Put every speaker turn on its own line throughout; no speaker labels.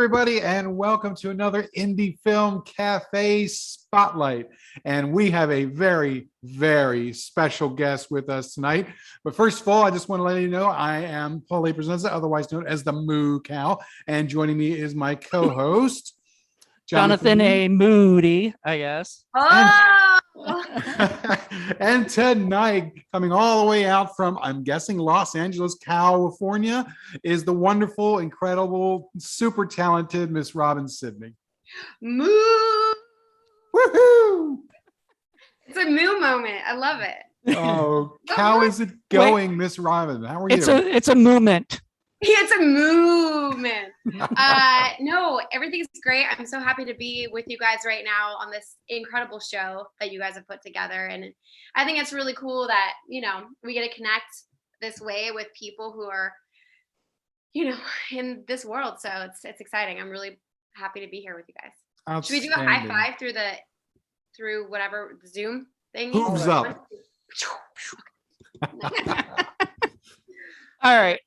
everybody, and welcome to another Indie Film Cafe Spotlight. And we have a very, very special guest with us tonight. But first of all, I just want to let you know I am Paul A Presenza, otherwise known as the Moo Cow. And joining me is my co-host,
Jonathan A Moody, I guess.
And tonight, coming all the way out from, I'm guessing, Los Angeles, California, is the wonderful, incredible, super talented Miss Robin Sidney.
Moo!
Woohoo!
It's a moo moment. I love it.
Oh, how is it going, Miss Robin? How are you?
It's a movement.
It's a movement. No, everything's great. I'm so happy to be with you guys right now on this incredible show that you guys have put together. And I think it's really cool that, we get to connect this way with people who are, in this world. So it's exciting. I'm really happy to be here with you guys. Should we do a high five through whatever Zoom thing?
Hooves up.
All right.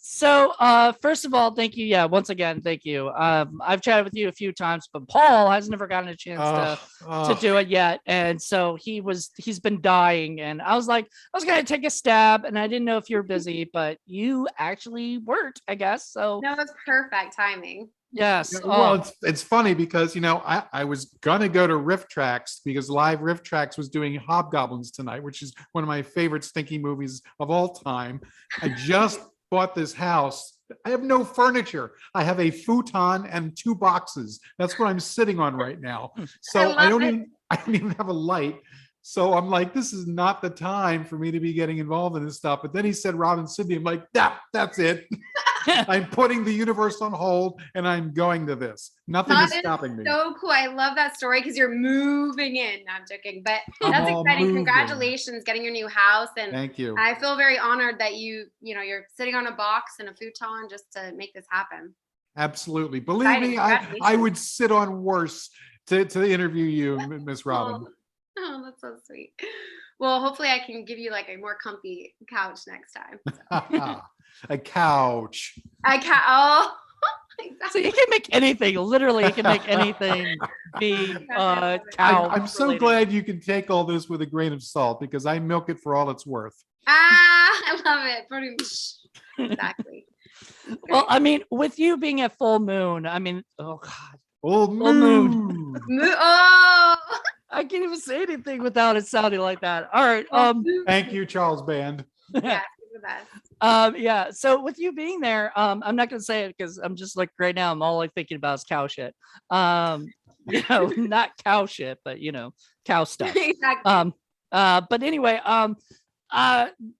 So first of all, thank you. Yeah, once again, thank you. I've chatted with you a few times, but Paul has never gotten a chance to do it yet. And so he's been dying. And I was like, I was gonna take a stab, and I didn't know if you were busy, but you actually weren't, I guess. So
no, it's perfect timing.
Yes.
Well, it's funny because I was gonna go to Riff Tracks because Live Riff Tracks was doing Hobgoblins tonight, which is one of my favorite stinky movies of all time. I just bought this house. I have no furniture. I have a futon and 2 boxes. That's what I'm sitting on right now. So I don't even have a light. So I'm like, this is not the time for me to be getting involved in this stuff. But then he said Robin Sidney. I'm like, that's it. I'm putting the universe on hold and I'm going to this. Nothing is stopping me.
So cool. I love that story because you're moving in. No, I'm joking, but that's exciting. Congratulations getting your new house. And
thank you.
I feel very honored that you're sitting on a box and a futon just to make this happen.
Absolutely. Believe me, I would sit on worse to interview you, Miss Robin.
Oh, that's so sweet. Well, hopefully I can give you like a more comfy couch next time. So.
A couch.
Oh, exactly.
So you can make anything. Literally, you can make anything be cow.
I'm so glad you can take all this with a grain of salt because I milk it for all it's worth.
I love it. Exactly.
Well, I mean, with you being at full moon, I mean, oh God.
Full moon.
Oh.
I can't even say anything without it sounding like that. All right.
Thank you, Charles Band.
Yeah, the best.
Yeah. So with you being there, I'm not gonna say it because I'm just like right now, I'm all like thinking about is cow shit. Not cow shit, but cow stuff.
Exactly.
But anyway,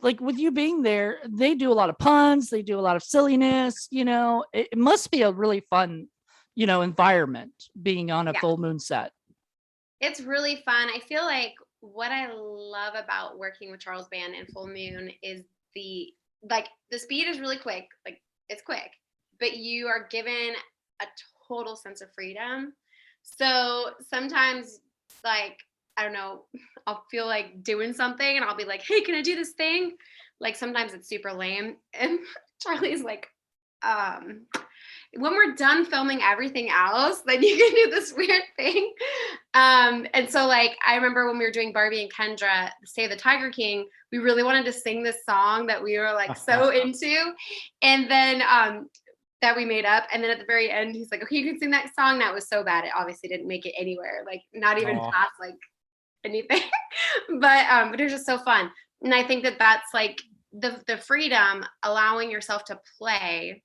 like with you being there, they do a lot of puns, they do a lot of silliness, it must be a really fun, environment being on a full moon set.
It's really fun. I feel like what I love about working with Charles Band and Full Moon is the speed is really quick. Like it's quick, but you are given a total sense of freedom. So sometimes like, I don't know, I'll feel like doing something and I'll be like, hey, can I do this thing? Like sometimes it's super lame. And Charlie's like, when we're done filming everything else, then you can do this weird thing. And so like, I remember when we were doing Barbie and Kendra, Stay of the Tiger King, we really wanted to sing this song that we were like so into. And then that we made up. And then at the very end, he's like, okay, you can sing that song. That was so bad. It obviously didn't make it anywhere, like not even past like anything. But it was just so fun. And I think that that's like the freedom, allowing yourself to play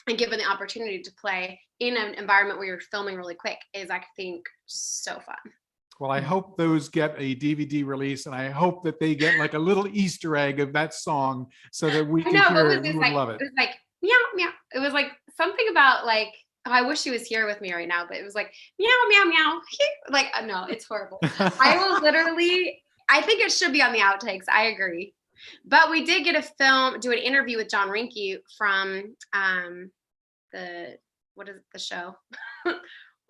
and given the opportunity to play in an environment where you're filming really quick is, I think, so fun.
Well, I hope those get a DVD release, and I hope that they get like a little Easter egg of that song so that we can hear it. We would love it.
It was like meow meow. It was like something about like, I wish she was here with me right now, but it was like meow meow meow. Like no, it's horrible. I will literally. I think it should be on the outtakes. I agree. But we did get do an interview with John Rinke from what is the show?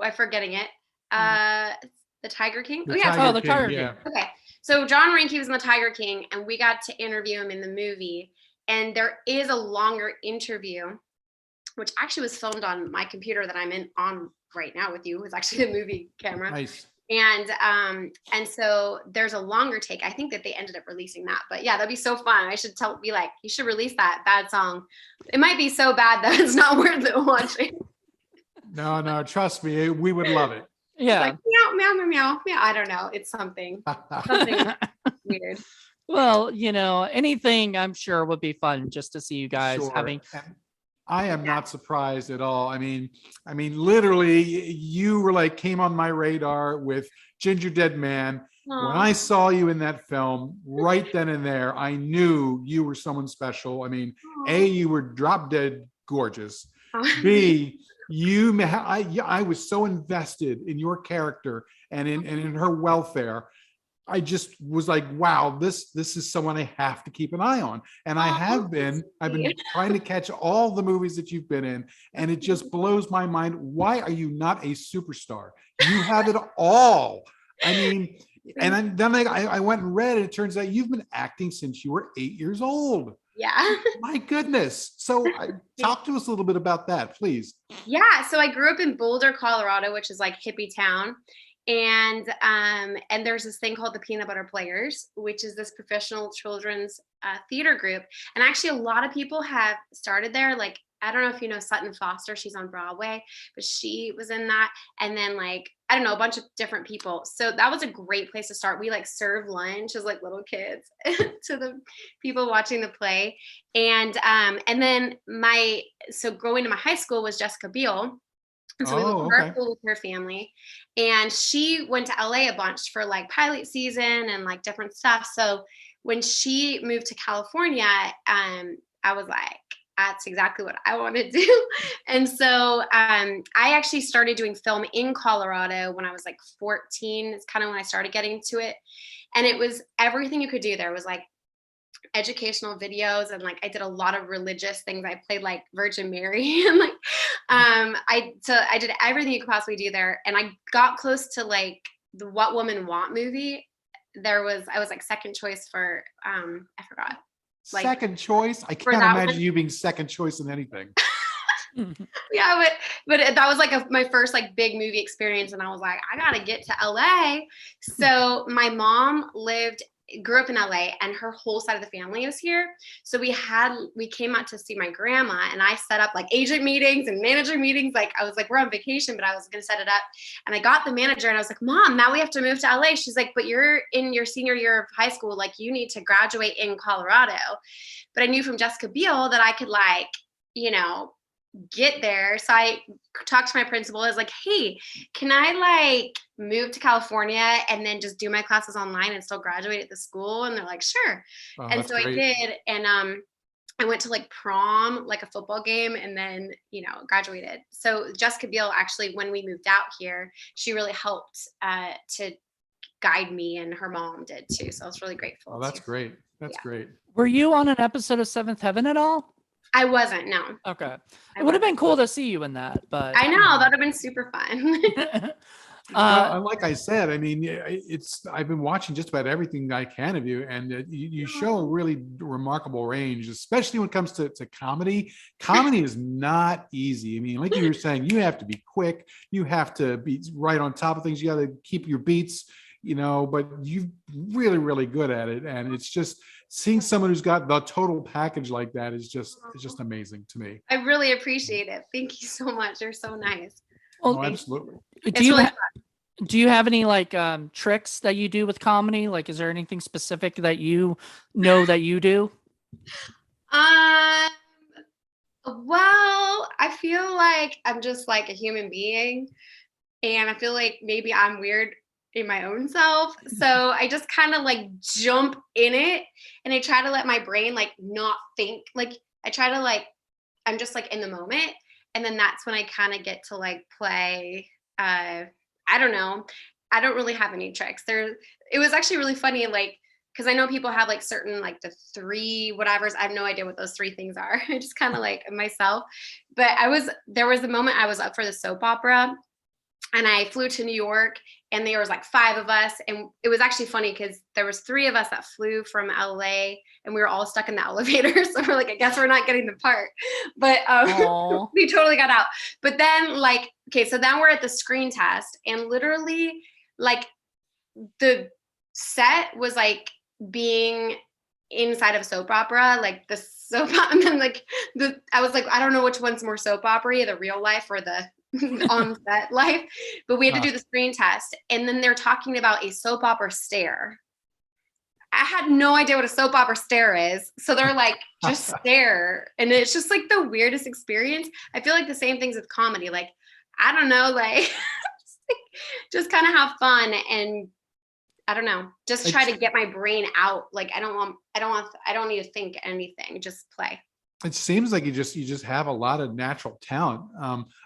I'm forgetting it. The Tiger King.
The Tiger King.
Yeah.
Okay. So John Rinke was in the Tiger King and we got to interview him in the movie. And there is a longer interview which actually was filmed on my computer that I'm on right now with you. It was actually a movie camera.
Nice.
And so there's a longer take. I think that they ended up releasing that, but yeah, that'd be so fun. I should be like, you should release that bad song. It might be so bad that it's not worth it watching.
No, trust me, we would love it.
Yeah.
Like meow, meow, meow, meow, meow. I don't know. It's something weird.
Well, anything I'm sure would be fun just to see you guys
Sure.
having.
And I am not surprised at all. I mean, literally, you were like came on my radar with Ginger Dead Man.
Aww.
When I saw you in that film, right then and there, I knew you were someone special. I mean, A, you were drop dead gorgeous. B, I was so invested in your character and in her welfare. I just was like, wow, this is someone I have to keep an eye on. And I've been trying to catch all the movies that you've been in, and it just blows my mind. Why are you not a superstar? You have it all. I mean, and then I went and read it. It turns out you've been acting since you were 8 years old.
Yeah.
My goodness. So talk to us a little bit about that, please.
Yeah. So I grew up in Boulder, Colorado, which is like hippie town. And there's this thing called the Peanut Butter Players, which is this professional children's theater group. And actually, a lot of people have started there. Like, I don't know if you know Sutton Foster, she's on Broadway, but she was in that. And then like, I don't know, a bunch of different people. So that was a great place to start. We like serve lunch as like little kids to the people watching the play. And then so going to my high school was Jessica Biel. And so we went to her school with her family, and she went to LA a bunch for like pilot season and like different stuff. So when she moved to California, I was like, that's exactly what I want to do. And so I actually started doing film in Colorado when I was like 14. It's kind of when I started getting to it. And it was everything you could do. There was like educational videos, and like I did a lot of religious things. I played like Virgin Mary and like I did everything you could possibly do there. And I got close to like the What Women Want movie. I was like second choice for I forgot. Like,
second choice? I can't imagine you being second choice in anything.
Yeah, but that was like my first like big movie experience, and I was like, I gotta get to LA. So my mom grew up in LA, and her whole side of the family was here. So we came out to see my grandma, and I set up like agent meetings and manager meetings. Like I was like, we're on vacation, but I was going to set it up. And I got the manager, and I was like, Mom, now we have to move to LA. She's like, but you're in your senior year of high school. Like you need to graduate in Colorado. But I knew from Jessica Biel that I could like, get there. So I talked to my principal. I was like, hey, can I like move to California and then just do my classes online and still graduate at the school? And they're like, sure. And so great. I did. And I went to like prom, like a football game, and then, graduated. So Jessica Biel, actually, when we moved out here, she really helped to guide me, and her mom did too. So I was really grateful.
Oh, that's great. That's great.
Were you on an episode of Seventh Heaven at all?
I wasn't, no.
Okay. It would have been cool to see you in that, but
I know that would have been super fun.
Like I said, I've been watching just about everything I can of you, and you show a really remarkable range, especially when it comes to comedy. Comedy is not easy. Like you were saying, you have to be quick, you have to be right on top of things, you got to keep your beats, but you're really, really good at it, and it's just seeing someone who's got the total package like that is just amazing to me.
I really appreciate it. Thank you so much. You're so nice.
Well,
absolutely.
Do you have any like tricks that you do with comedy? Like, is there anything specific that you know that you do?
Well, I feel like I'm just like a human being, and I feel like maybe I'm weird in my own self. So I just kind of like jump in it, and I try to let my brain like not think. Like I try to like, I'm just like in the moment. And then that's when I kind of get to like play. I don't know. I don't really have any tricks. It was actually really funny. Like, cause I know people have like certain, like the 3 whatevers. I have no idea what those 3 things are. I just kind of like myself, but there was the moment I was up for the soap opera. and I flew to New York, and there was like 5 of us, and it was actually funny because there was 3 of us that flew from LA, and we were all stuck in the elevator. So we're like, I guess we're not getting the part, but
Aw.
we totally got out. But then like, okay, so then we're at the screen test, and literally like the set was like being inside of a soap opera, like the soap, and then like I was like, I don't know which one's more soap opera, the real life or the on set life, but we had to do the screen test, and then they're talking about a soap opera stare. I had no idea what a soap opera stare is, so they're like, just stare, and it's just like the weirdest experience. I feel like the same things with comedy, like I don't know, like just kind of have fun, and I don't know, just try to get my brain out. Like I don't need to think anything, just play.
It seems like you just have a lot of natural talent.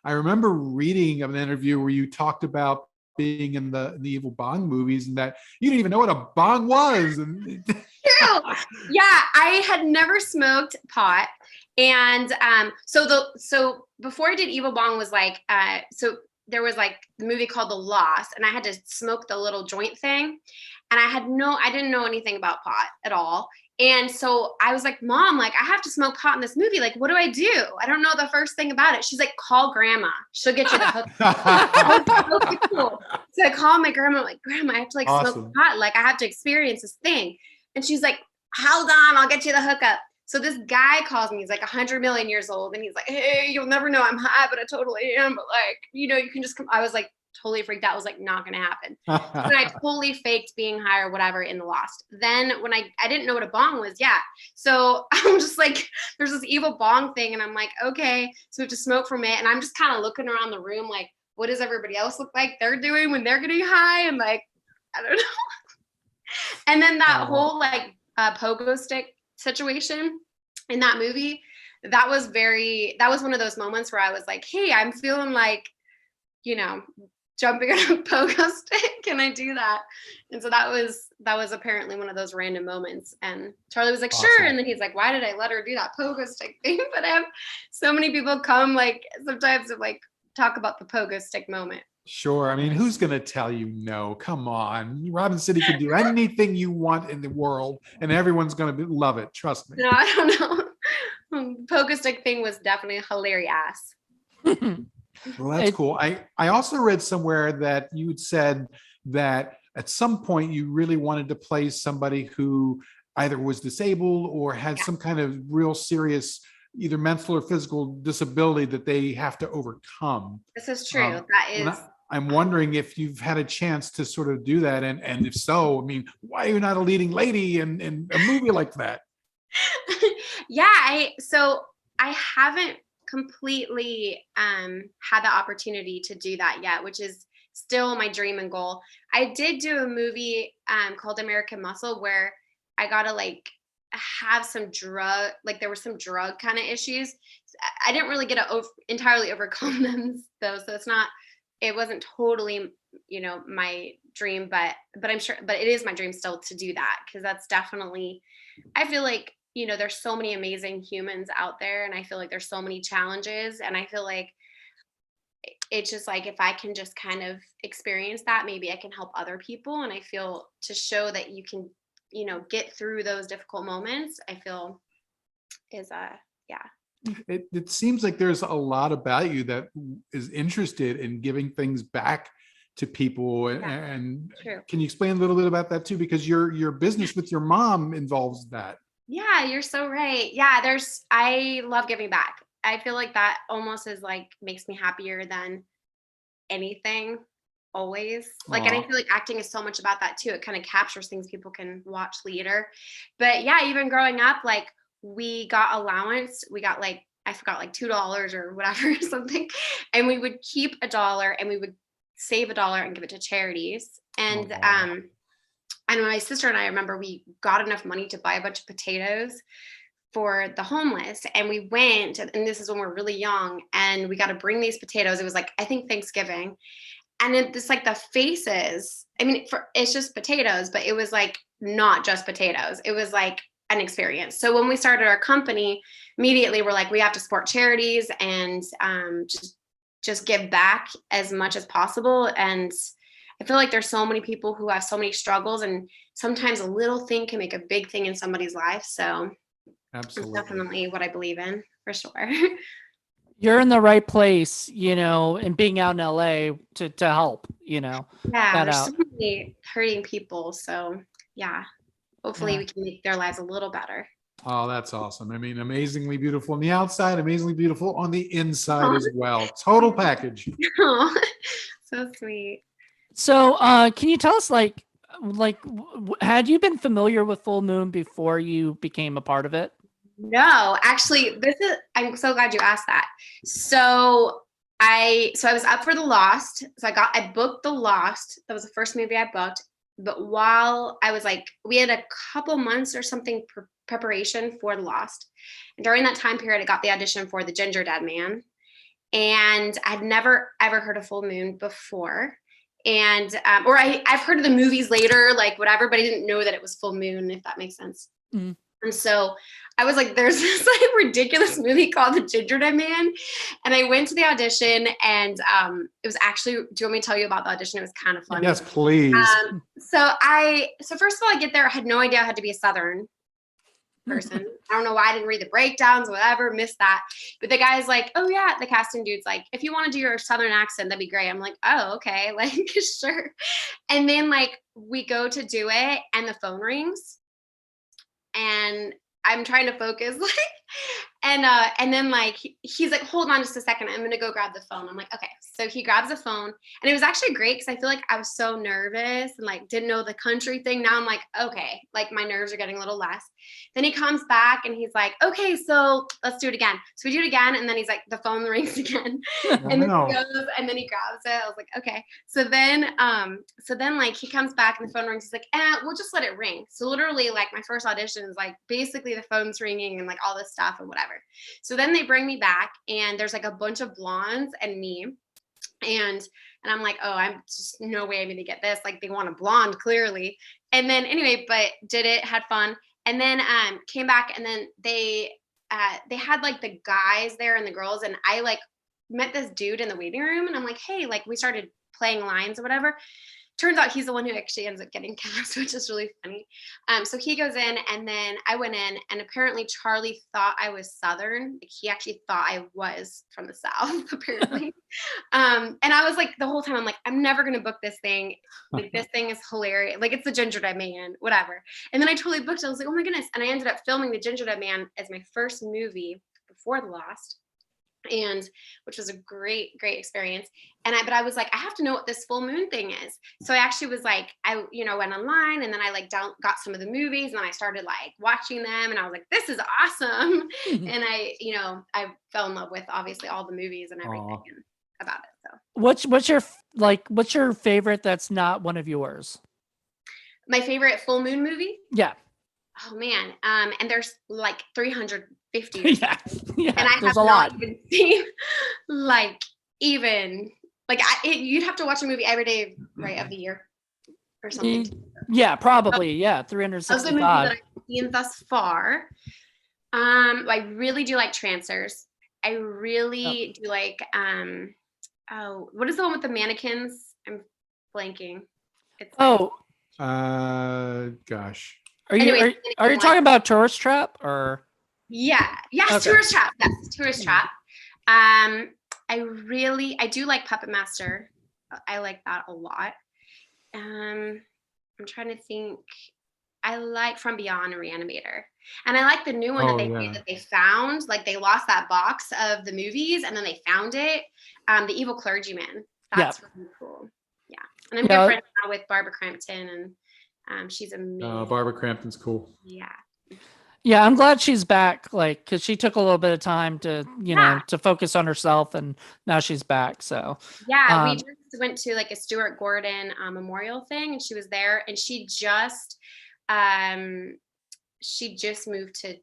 I remember reading an interview where you talked about being in the Evil Bong movies, and that you didn't even know what a bong was.
True. Yeah, I had never smoked pot, and so before I did Evil Bong was like so there was like the movie called The Lost, and I had to smoke the little joint thing, and I didn't know anything about pot at all. And so I was like, Mom, like I have to smoke pot in this movie. Like, what do I do? I don't know the first thing about it. She's like, call grandma. She'll get you the hook. Okay, cool. So I call my grandma, like, Grandma, I have to like smoke pot. Like I have to experience this thing. And she's like, hold on, I'll get you the hookup. So this guy calls me, he's like 100 million years old. And he's like, hey, you'll never know I'm high, but I totally am. But like, you can just come. I was like, totally freaked out. I was like, not gonna happen. So I totally faked being high or whatever in The Lost. Then when I didn't know what a bong was, so I'm just like, there's this evil bong thing, and I'm like, okay, so we have to smoke from it, and I'm just kind of looking around the room like, what does everybody else look like they're doing when they're getting high? And like, I don't know. And then that whole like pogo stick situation in that movie, that was one of those moments where I was like, hey, I'm feeling like, jumping on a pogo stick. Can I do that? And so that was apparently one of those random moments. And Charlie was like, sure. And then he's like, why did I let her do that pogo stick thing? But I have so many people come like sometimes to like talk about the pogo stick moment.
Sure. I mean, who's going to tell you no? Come on. Robin City can do anything you want in the world, and everyone's going to love it. Trust me.
No, I don't know. Pogo stick thing was definitely hilarious.
Well, that's cool. I also read somewhere that you had said that at some point you really wanted to play somebody who either was disabled or had some kind of real serious, either mental or physical disability that they have to overcome.
This is true. That is.
I'm wondering if you've had a chance to sort of do that. And if so, I mean, why are you not a leading lady in a movie like that?
So I haven't completely had the opportunity to do that yet, which is still my dream and goal. I did do a movie called American Muscle where I got to like have some drug, like there were some drug kind of issues. I didn't really get to entirely overcome them though. So it wasn't totally, my dream, but I'm sure, but it is my dream still to do that. Cause that's definitely, I feel like, there's so many amazing humans out there, and I feel like there's so many challenges, and I feel like it's just like, if I can just kind of experience that, maybe I can help other people. And I feel to show that you can, get through those difficult moments, I feel is
It seems like there's a lot about you that is interested in giving things back to people. And
true.
Can you explain a little bit about that too? Because your business with your mom involves that.
Yeah, you're so right. Yeah, I love giving back. I feel like that almost is like makes me happier than anything always. Like, and I feel like acting is so much about that too. It kind of captures things people can watch later. But yeah, even growing up, like we got allowance. We got like, I forgot, like $2 or whatever, something. And we would keep $1 and we would save $1 and give it to charities. And and my sister and I remember we got enough money to buy a bunch of potatoes for the homeless. And we went, and this is when we're really young, and we got to bring these potatoes. It was like, I think Thanksgiving. And it's like the faces, I mean, it's just potatoes, but it was like not just potatoes. It was like an experience. So when we started our company, immediately we're like, we have to support charities and just just give back as much as possible. And I feel like there's so many people who have so many struggles, and sometimes a little thing can make a big thing in somebody's life. So
Absolutely.
it's definitely what I believe in, for sure.
You're in the right place, and being out in LA to help,
Yeah,
that
there's
out.
so many hurting people. So yeah, hopefully we can make their lives a little better.
Oh, that's awesome. I mean, amazingly beautiful on the outside, amazingly beautiful on the inside as well. Total package.
Oh, so sweet.
So, can you tell us, had you been familiar with Full Moon before you became a part of it?
No, actually, I'm so glad you asked that. So I was up for The Lost. So I booked The Lost. That was the first movie I booked. But while I was we had a couple months or something preparation for The Lost. And during that time period, I got the audition for The Ginger Dead Man. And I'd never, ever heard of Full Moon before. And, or I've heard of the movies later, whatever, but I didn't know that it was Full Moon, if that makes sense.
Mm.
And so I was like, there's this ridiculous movie called The Ginger Dead Man. And I went to the audition, and it was actually, do you want me to tell you about the audition? It was kind of fun.
Yes, please.
So first of all, I get there, I had no idea I had to be a Southern person. I don't know why I didn't read the breakdowns, whatever, missed that. But the guy's like, oh yeah, the casting dude's like, if you want to do your Southern accent, that'd be great. I'm like, oh, okay, sure. And then we go to do it, and the phone rings, and I'm trying to focus, and then he's like, hold on just a second, I'm gonna go grab the phone. I'm like, okay. So he grabs the phone, and it was actually great because I feel like I was so nervous and didn't know the country thing. Now I'm like, okay, my nerves are getting a little less. Then he comes back, and he's like, okay, so let's do it again. So we do it again, and then he's like, the phone rings again. And then he goes, and then he grabs it. I was like, okay. So then he comes back, and the phone rings. He's like, we'll just let it ring. So literally my first audition is basically the phone's ringing and all this stuff and whatever. So then they bring me back, and there's a bunch of blondes and me. And I'm like, oh, I'm just no way I'm gonna get this. They want a blonde, clearly. And then anyway, but did it, had fun. And then came back, and then they had the guys there and the girls, and I met this dude in the waiting room, and I'm like, hey, we started playing lines or whatever. Turns out he's the one who actually ends up getting cast, which is really funny. So he goes in, and then I went in, and apparently Charlie thought I was Southern. He actually thought I was from the South, apparently. And I was the whole time, I'm like, I'm never going to book this thing. This thing is hilarious. It's the Ginger Dead Man, whatever. And then I totally booked it. I was like, oh my goodness. And I ended up filming the Ginger Dead Man as my first movie before The Lost. And which was a great experience. But I was like, I have to know what this Full Moon thing is. So I actually was I went online, and then I got some of the movies, and then I started watching them, and I was like, this is awesome. And I fell in love with obviously all the movies and everything about it. So
what's your favorite that's not one of yours?
My favorite Full Moon movie?
Yeah.
Oh man. And there's 350.
Yeah.
And I have not even seen you'd have to watch a movie every day, right, of the year or something.
Yeah, probably. Yeah,
Of the movies
365.
that I've seen thus far, I really do like Trancers. I really do what is the one with the mannequins? I'm blanking. It's
gosh.
Are you talking about Tourist Trap or?
Yeah. Yes, okay. Tourist Trap. Yes, Tourist Trap. I do like Puppet Master. I like that a lot. I'm trying to think. I like From Beyond and Reanimator. And I like the new one that they found. They lost that box of the movies, and then they found it. The Evil Clergyman. That's really cool. Yeah. And I'm good friends now with Barbara Crampton, and she's amazing.
Barbara Crampton's cool.
Yeah.
Yeah, I'm glad she's back, because she took a little bit of time to, to focus on herself, and now she's back. So
yeah, we just went to a Stuart Gordon memorial thing, and she was there, and she just moved to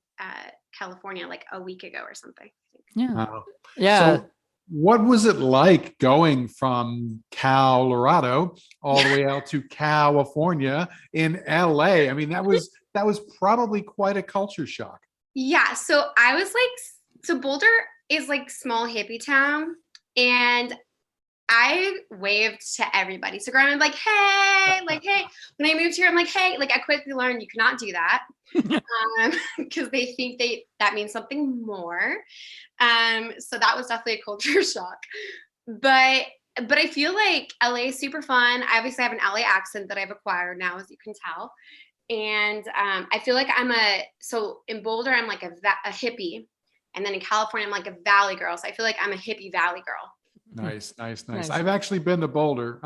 California a week ago or something.
Yeah.
Wow.
Yeah.
So what was it like going from Colorado all the way out to California in LA? I mean, that was probably quite a culture shock.
Yeah. So I was so Boulder is small hippie town. And I waved to everybody. So growing up, like, hey, like, hey. When I moved here, I'm like, hey, like, I quickly learned you cannot do that because they think that means something more. So that was definitely a culture shock. But I feel like LA is super fun. I obviously have an LA accent that I've acquired now, as you can tell. And I feel like so in Boulder, I'm like a hippie. And then in California, I'm like a valley girl. So I feel like I'm a hippie valley girl.
Nice. I've actually been to Boulder.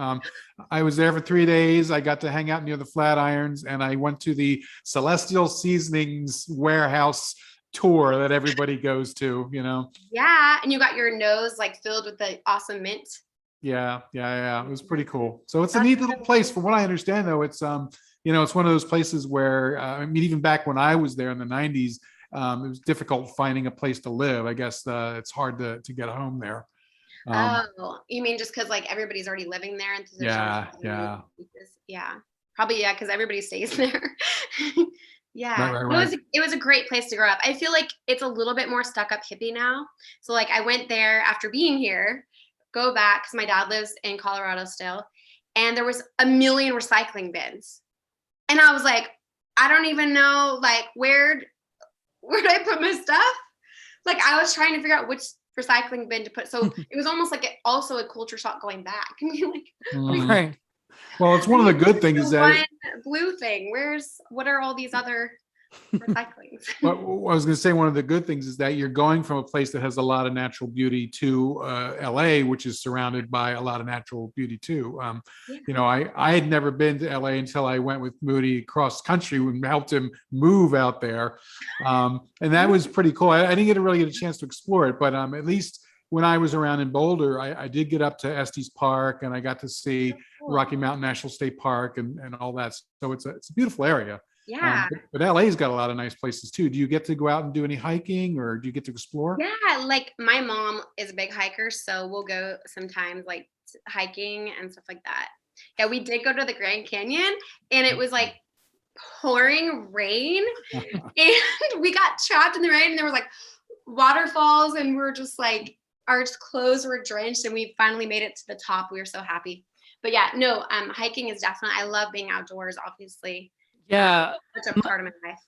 I was there for 3 days. I got to hang out near the Flatirons, and I went to the Celestial Seasonings warehouse tour that everybody goes to,
Yeah. And you got your nose like filled with the awesome mint.
Yeah. It was pretty cool. So it's a neat little place. From what I understand, though, it's it's one of those places where even back when I was there in the 90s, it was difficult finding a place to live. I guess it's hard to get a home there.
You mean just because like everybody's already living there? And
Yeah.
Probably, because everybody stays there. Yeah.
Right.
It was a great place to grow up. I feel like it's a little bit more stuck up hippie now. So like I went there after being here, go back because my dad lives in Colorado still, and there was a million recycling bins. And I was like, I don't even know like where'd I put my stuff? Like I was trying to figure out which recycling bin to put. So it was almost like also a culture shock going back. I mean, like,
Right.
Well, it's one of the good things that
blue thing. What are all these other recyclings?
Well, I was going to say one of the good things is that you're going from a place that has a lot of natural beauty to LA, which is surrounded by a lot of natural beauty too. I had never been to LA until I went with Moody cross country and helped him move out there, and that was pretty cool. I didn't really get a chance to explore it, but at least when I was around in Boulder, I did get up to Estes Park, and I got to see Rocky Mountain National State Park and all that. So it's a beautiful area.
Yeah.
But LA's got a lot of nice places too. Do you get to go out and do any hiking, or do you get to explore?
Yeah, like my mom is a big hiker, so we'll go sometimes like hiking and stuff like that. Yeah, we did go to the Grand Canyon, and it was like pouring rain, and we got trapped in the rain, and there was like waterfalls, and we're just like our clothes were drenched, and we finally made it to the top. We were so happy. But yeah, no, hiking is definitely, I love being outdoors, obviously.
Yeah.
It's a part of my life.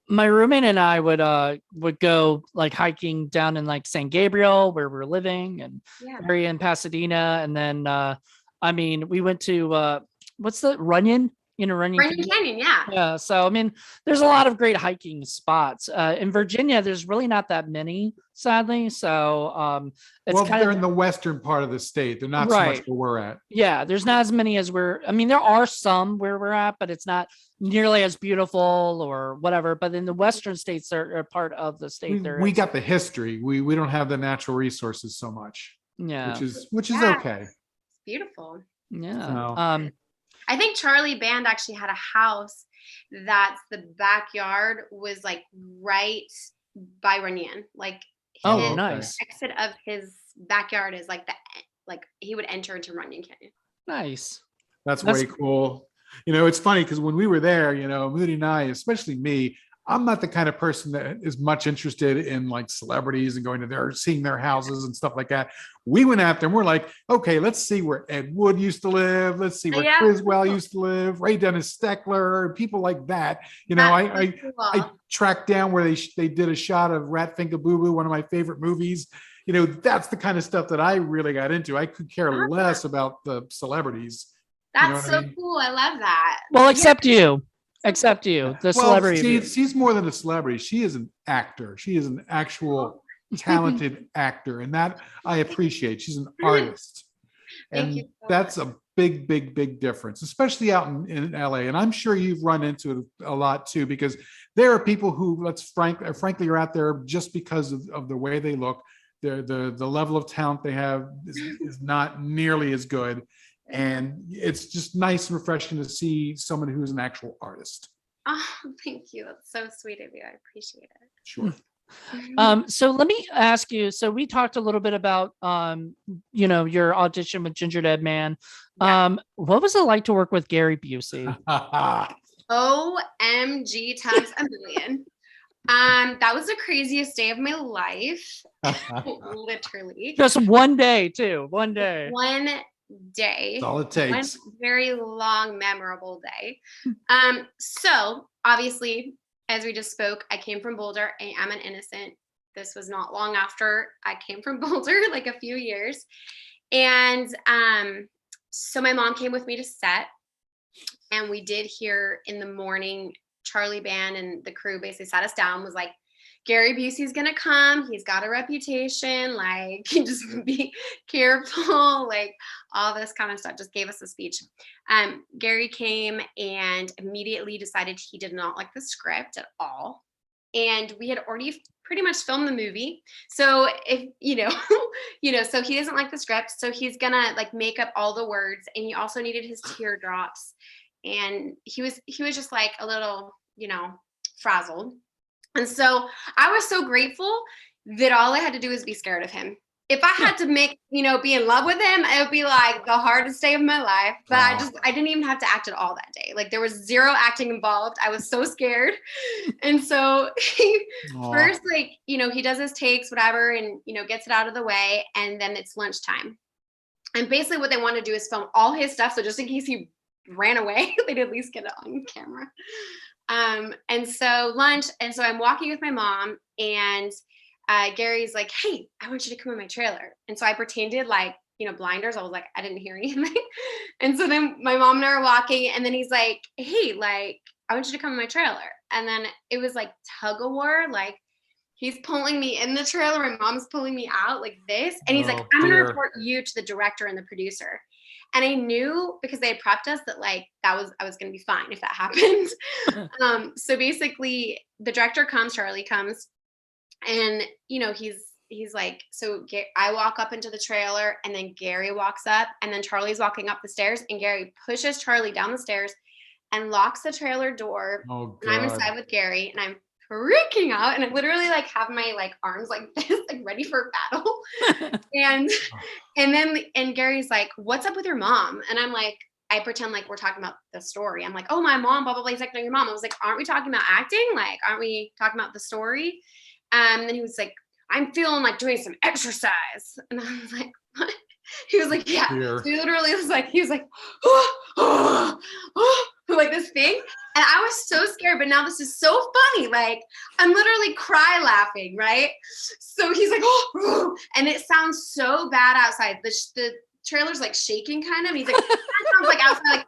My roommate and I would go like hiking down in like San Gabriel where we're living, and area in Pasadena. And then we went to what's the Runyon? Runyon
Canyon, yeah.
Yeah. So I mean, there's a lot of great hiking spots. In Virginia, there's really not that many, sadly. So it's
they're in the western part of the state. They're not so much where we're at.
Yeah, there's not as many as there are some where we're at, but it's not nearly as beautiful or whatever. But in the western states, they're part of the state.
We got the history. We don't have the natural resources so much.
Yeah.
Which is okay.
It's beautiful.
Yeah.
So, I think Charlie Band actually had a house that's the backyard was like right by Runyon. Like his
nice.
Exit of his backyard is like he would enter into Runyon Canyon.
Nice.
That's way cool. It's funny because when we were there, Moody and I, especially me, I'm not the kind of person that is much interested in like celebrities and going to seeing their houses and stuff like that. We went out there and we're like, okay, let's see where Ed Wood used to live. Let's see where Criswell used to live, Ray Dennis Steckler, people like that. I tracked down where they did a shot of Rat Finka Boo Boo, one of my favorite movies. That's the kind of stuff that I really got into. I could care less about the celebrities.
That's so cool. I love that.
Well, except you. Except you, the celebrity.
She's more than a celebrity. She is an actor. She is an actual talented actor, and that I appreciate. She's an artist, and that's a big difference, especially out in LA. And I'm sure you've run into it a lot too, because there are people who, frankly, are out there just because of the way they look. The level of talent they have is not nearly as good. And it's just nice and refreshing to see someone who's an actual artist.
Oh, thank you. That's so sweet of you. I appreciate it.
Sure.
So let me ask you. So we talked a little bit about, your audition with Ginger Dead Man. Yeah. What was it like to work with Gary Busey?
OMG times a million. That was the craziest day of my life. Literally.
Just one day too. One day.
One day.
That's all it takes.
One very long, memorable day. So obviously, as we just spoke, I came from Boulder. I am an innocent. This was not long after I came from Boulder, like a few years. And so my mom came with me to set, and we did hear in the morning, Charlie Band and the crew basically sat us down, was like, Gary Busey's gonna come. He's got a reputation. Like, just be careful. Like, all this kind of stuff. Just gave us a speech. Gary came and immediately decided he did not like the script at all. And we had already pretty much filmed the movie. So if so he doesn't like the script. So he's gonna like make up all the words. And he also needed his teardrops. And he was just like a little, frazzled. And so I was so grateful that all I had to do was be scared of him. If I had to be in love with him, it would be like the hardest day of my life. But I didn't even have to act at all that day. Like, there was zero acting involved. I was so scared. And so first, he does his takes, whatever, and, gets it out of the way. And then it's lunchtime. And basically what they want to do is film all his stuff. So just in case he ran away, they'd at least get it on camera. And so lunch. And so I'm walking with my mom, and Gary's like, hey, I want you to come in my trailer. And so I pretended like, blinders. I was like, I didn't hear anything. And so then my mom and I are walking, and then he's like, hey, like, I want you to come in my trailer. And then it was like tug of war. Like, he's pulling me in the trailer. My mom's pulling me out like this. And he's like, I'm going to report you to the director and the producer. And I knew, because they had prepped us, that like I was going to be fine if that happened. So basically the director comes, Charlie comes, and he's like, so I walk up into the trailer, and then Gary walks up, and then Charlie's walking up the stairs, and Gary pushes Charlie down the stairs and locks the trailer door.
Oh,
and I'm inside with Gary, and I'm freaking out, and I literally like have my like arms like this, like ready for battle. and Gary's like, what's up with your mom? And I'm like, I pretend like we're talking about the story. I'm like, oh, my mom, blah, blah, blah. He's like, no, your mom. I was like, aren't we talking about acting? Like, aren't we talking about the story? And then he was like, I'm feeling like doing some exercise. And I was like, what? He was like, yeah. So he literally was like, like this thing. And I was so scared, but now this is so funny. Like, I'm literally cry laughing, right? So he's like, oh, and it sounds so bad outside. The trailer's like shaking kind of. And he's like, that sounds like outside,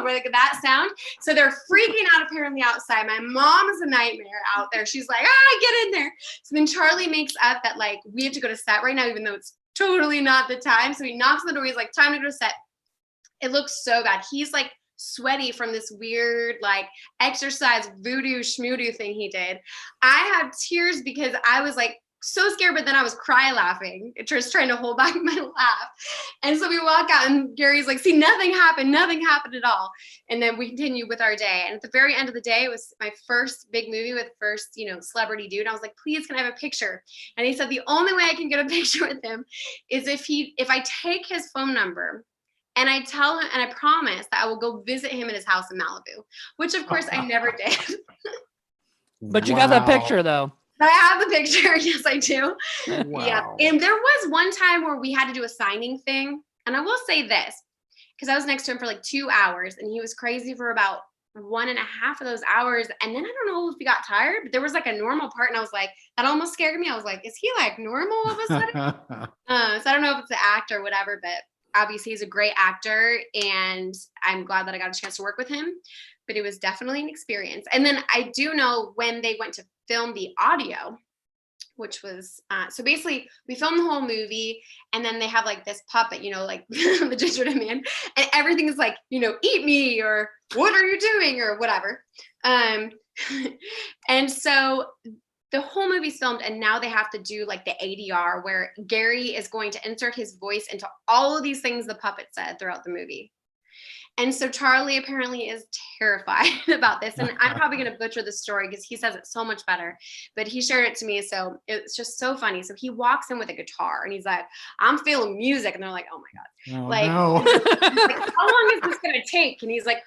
like that sound. So they're freaking out apparently outside. My mom is a nightmare out there. She's like, get in there. So then Charlie makes up that like we have to go to set right now, even though it's totally not the time. So he knocks on the door. He's like, time to go to set. It looks so bad. He's like sweaty from this weird like exercise voodoo schmoodoo thing he did. I have tears because I was like so scared, but then I was cry laughing, just trying to hold back my laugh. And so we walk out, and Gary's like, see, nothing happened at all. And then we continue with our day. And at the very end of the day, it was my first big movie with first, celebrity dude. I was like, please, can I have a picture? And he said, the only way I can get a picture with him is if I take his phone number and I tell him, and I promise that I will go visit him at his house in Malibu, which of course I never did.
But you got that picture though.
I have the picture. Yes, I do.
Wow.
Yeah. And there was one time where we had to do a signing thing. And I will say this, because I was next to him for like 2 hours, and he was crazy for about 1.5 of those hours. And then I don't know if he got tired, but there was like a normal part. And I was like, that almost scared me. I was like, is he like normal all of a sudden? So I don't know if it's the act or whatever, but obviously he's a great actor, and I'm glad that I got a chance to work with him. But it was definitely an experience. And then I do know when they went to film the audio, which was, so basically we filmed the whole movie, and then they have like this puppet, like the gingerbread man, and everything is like, eat me, or what are you doing, or whatever. And so the whole movie's filmed, and now they have to do like the ADR, where Gary is going to insert his voice into all of these things the puppet said throughout the movie. And so Charlie apparently is terrified about this. And I'm probably going to butcher the story because he says it so much better. But he shared it to me. So it's just so funny. So he walks in with a guitar, and he's like, I'm feeling music. And they're like, oh my God.
Oh,
like,
no.
like, how long is this going to take? And he's like,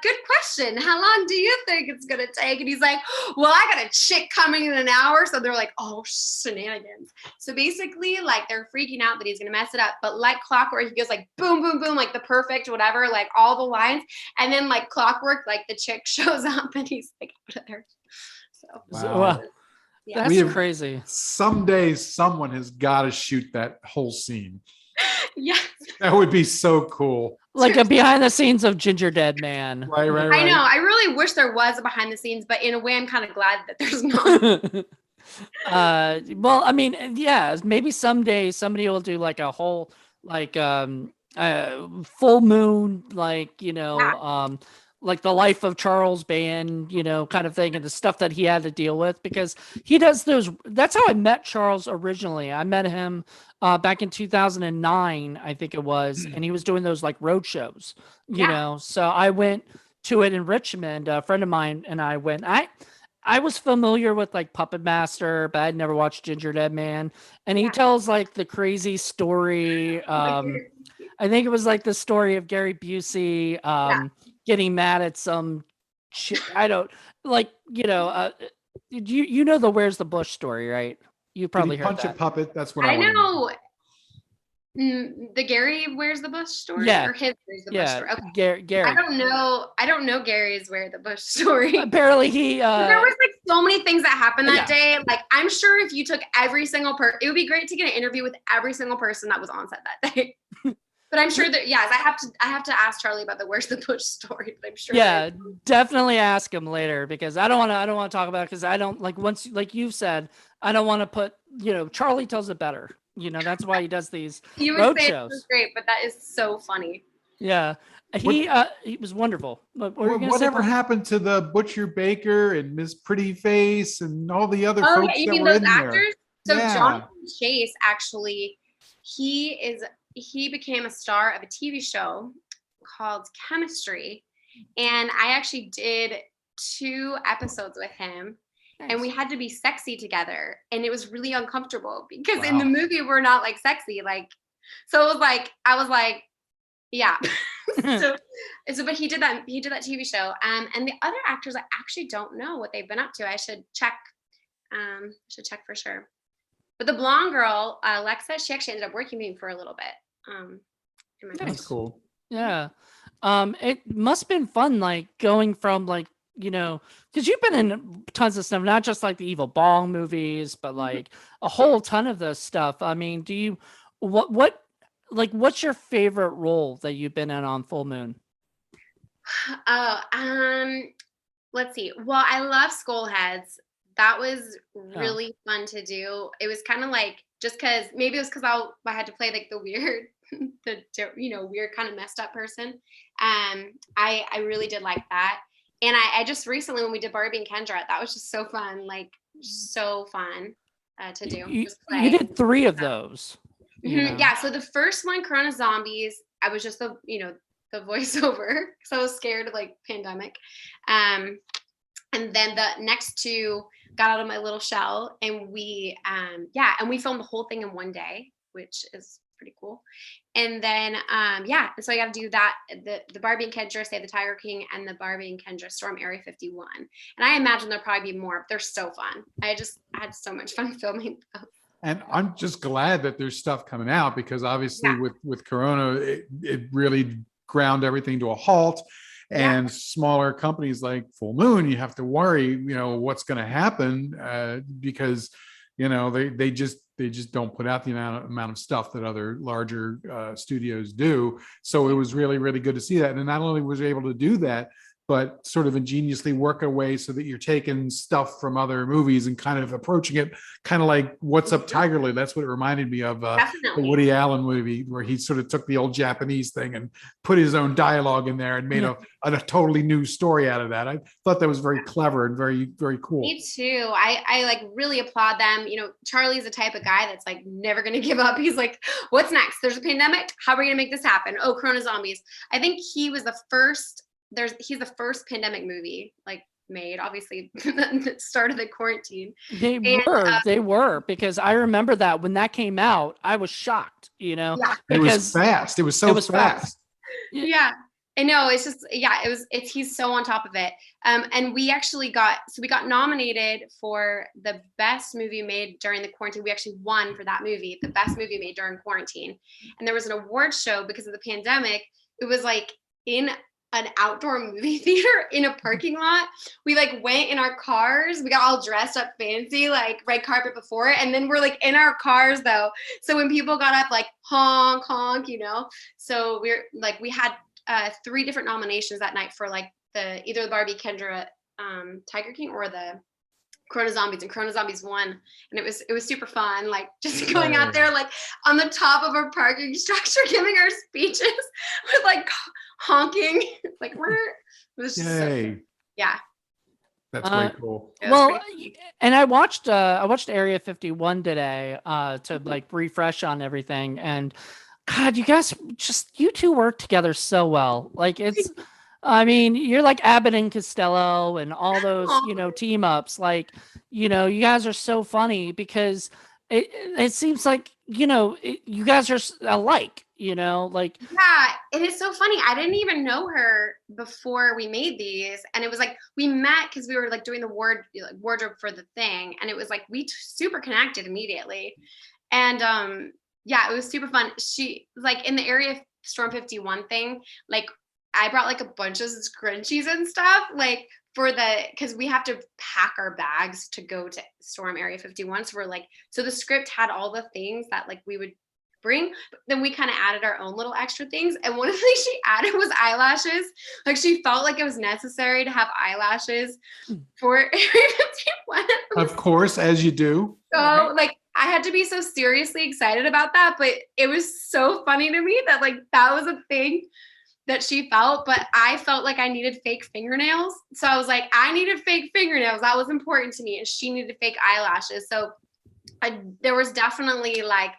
Good question. How long do you think it's gonna take? And he's like, well, I got a chick coming in an hour. So they're like, oh, shenanigans. So basically, like, they're freaking out that he's gonna mess it up. But like clockwork, he goes like boom, boom, boom, like the perfect whatever, like all the lines. And then like clockwork, like the chick shows up and he's like out of there. So
Wow.
yeah.
That's crazy.
Someday someone has got to shoot that whole scene.
Yeah.
That would be so cool.
Like a behind the scenes of Ginger Dead Man.
Right.
I know. I really wish there was a behind the sscenes, but in a way, I'm kind of glad that there's not.
Well, I mean, yeah, maybe someday somebody will do like a whole like full moon, like, like the life of Charles Band, kind of thing, and the stuff that he had to deal with, because he does those. That's how I met Charles originally. I met him back in 2009, I think it was, and he was doing those like road shows, so I went to it in Richmond. A friend of mine and I went. I was familiar with like Puppet Master, but I'd never watched Ginger Dead Man. And he tells like the crazy story. I think it was like the story of Gary Busey getting mad at some shit. I don't like, you know the Where's the Bush story, right? You probably heard
punch
that.
a puppet. That's what I
know. The Gary Where's the Bush story, or his Where's the Bush story? Okay.
Gary.
I don't know Gary's Where the Bush story.
Apparently he
there was like so many things that happened that day. Like, I'm sure if you took every single it would be great to get an interview with every single person that was on set that day. But I'm sure that I have to ask Charlie about the Where's the Bush story. But I'm sure.
Yeah, definitely ask him later, because I don't want to talk about it, because I don't like you've said, I don't want to put, Charlie tells it better. That's why he does these road shows. It was
great, but that is so funny.
Yeah. He was wonderful.
Whatever happened to the Butcher Baker and Miss Pretty Face and all the other folks
you
that
mean
were
those
in
actors?
there?
So Jonathan Chase, actually, he became a star of a TV show called Chemistry, and I actually did 2 episodes with him. And we had to be sexy together, and it was really uncomfortable because in the movie we're not like sexy, so it was like I was like, yeah. so but he did that TV show, and the other actors I actually don't know what they've been up to. I should check for sure. But the blonde girl, Alexa, she actually ended up working with me for a little bit.
That's cool. Yeah. It must have been fun, like going from like, because you've been in tons of stuff, not just like the Evil Bong movies, but like a whole ton of this stuff. I mean, what's your favorite role that you've been in on Full Moon?
Let's see. Well, I love Skullheads. That was really fun to do. It was kind of like, just because maybe it was because I had to play like the weird, weird kind of messed up person. I really did like that. And I just recently, when we did Barbie and Kendra, that was just so fun, to do.
You did 3 of those.
Yeah. So the first one, Corona Zombies, I was just the voiceover, because I was scared of like pandemic. And then the next 2 got out of my little shell, and we filmed the whole thing in one day, which is pretty cool. And then so I got to do that, the Barbie and Kendra Save the Tiger King, and the Barbie and Kendra Storm Area 51. And I imagine there'll probably be more, but they're so fun. I had so much fun filming those.
And I'm just glad that there's stuff coming out, because obviously with Corona, it really ground everything to a halt. And smaller companies like Full Moon, you have to worry, what's going to happen, because, they just don't put out the amount of stuff that other larger studios do. So it was really, really good to see that. And not only was I able to do that, but sort of ingeniously work a way so that you're taking stuff from other movies and kind of approaching it kind of like What's Up, Tiger Lily. That's what it reminded me of, the Woody Allen movie, where he sort of took the old Japanese thing and put his own dialogue in there and made a totally new story out of that. I thought that was very clever and very, very cool.
Me too. I like really applaud them. Charlie's the type of guy that's like never going to give up. He's like, what's next? There's a pandemic. How are we going to make this happen? Oh, Corona Zombies. I think he was the first. He's the first pandemic movie like made, obviously the start of the quarantine.
They were, because I remember that when that came out, I was shocked,
it was fast. It was so fast.
Yeah. I know, it's just, yeah, he's so on top of it. And we got nominated for the best movie made during the quarantine. We actually won for that movie, the best movie made during quarantine. And there was an award show because of the pandemic. It was like in an outdoor movie theater in a parking lot. We like went in our cars. We got all dressed up fancy, like red carpet before it. And then we're like in our cars though. So when people got up, like honk, honk, So we had 3 different nominations that night for like either the Barbie Kendra Tiger King or the Corona Zombies, and Corona Zombies won. And it was super fun, like just going out there like on the top of a parking structure giving our speeches with like honking like it was just so fun. Yeah,
that's way cool.
Well, and I watched Area 51 today to like refresh on everything, and God, you two work together so well. Like I mean, you're like Abbott and Costello and all those, team ups. Like, you guys are so funny because it seems like, you guys are alike, like.
Yeah, it is so funny. I didn't even know her before we made these. And it was like, we met because we were like doing the wardrobe for the thing. And it was like, we super connected immediately. And, yeah, it was super fun. She like in the Area Storm 51 thing, like I brought like a bunch of scrunchies and stuff, like because we have to pack our bags to go to Storm Area 51. So the script had all the things that like we would bring, but then we kind of added our own little extra things. And one of the things she added was eyelashes. Like she felt like it was necessary to have eyelashes for Area 51.
Of course, as you do.
So like I had to be so seriously excited about that, but it was so funny to me that like that was a thing that she felt, but I felt like I needed fake fingernails. So I was like, I needed fake fingernails. That was important to me. And she needed fake eyelashes. So there was definitely like,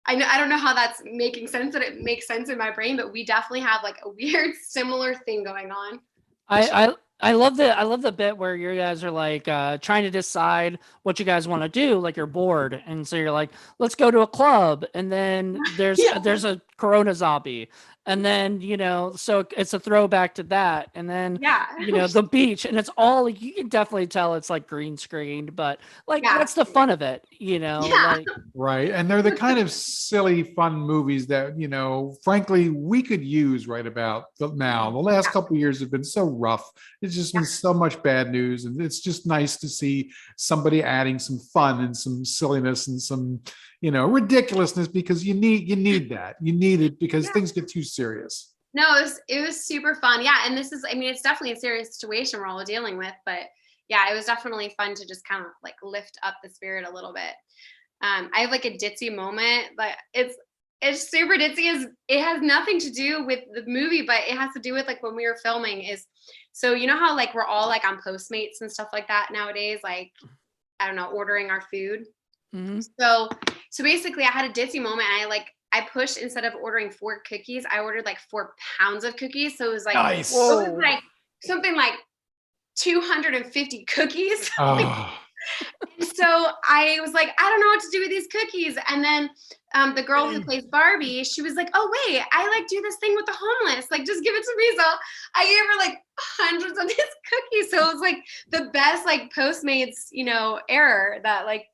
I don't know how that's making sense, that it makes sense in my brain, but we definitely have like a weird similar thing going on.
I love the bit where you guys are like trying to decide what you guys want to do, like you're bored, and so you're like, let's go to a club, and then there's a Corona zombie, and then so it's a throwback to that, and then the beach, and it's all, you can definitely tell it's like green screened, but like that's the fun of it, like.
Right. And they're the kind of silly fun movies that frankly we could use right about now. The last couple of years have been so rough. It's just been so much bad news, and it's just nice to see somebody adding some fun and some silliness and some ridiculousness, because you need that. You need it because things get too serious.
No, it was super fun. Yeah. And it's definitely a serious situation we're all dealing with, but yeah, it was definitely fun to just kind of like lift up the spirit a little bit. I have like a ditzy moment, but it's super ditzy. It has nothing to do with the movie, but it has to do with like when we were filming so how like we're all like on Postmates and stuff like that nowadays, like, I don't know, ordering our food. Mm-hmm. So basically I had a ditzy moment, and I pushed, instead of ordering 4 cookies, I ordered like 4 pounds of cookies. So it was like,
nice.
It was like something like 250 cookies.
Oh.
So I was like, I don't know what to do with these cookies. And then the girl who plays Barbie, she was like, oh wait, I like do this thing with the homeless, like just give it to me. So I gave her like hundreds of these cookies. So it was like the best like Postmates, error that like,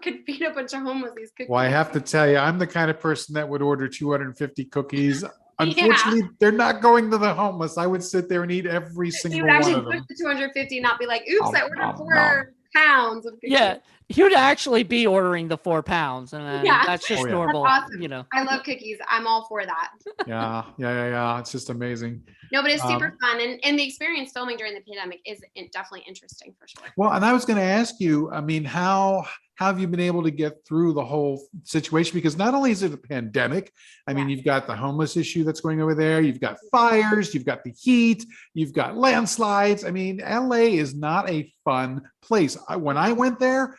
could feed a bunch of homeless these cookies.
Well, I have to tell you, I'm the kind of person that would order 250 cookies. Unfortunately, they're not going to the homeless. I would sit there and eat every single one of them. You would actually
push the 250 and not be like, oops, I ordered 4 pounds of cookies.
Yeah, he would actually be ordering the 4 pounds, and that's just normal. That's awesome.
I love cookies. I'm all for that.
Yeah. It's just amazing.
No, but it's super fun, and the experience filming during the pandemic is definitely interesting for sure.
Well, and I was going to ask you, I mean, how have you been able to get through the whole situation? Because not only is it a pandemic, I mean, you've got the homeless issue that's going over there, you've got fires, you've got the heat, you've got landslides. I mean, LA is not a fun place. When I went there,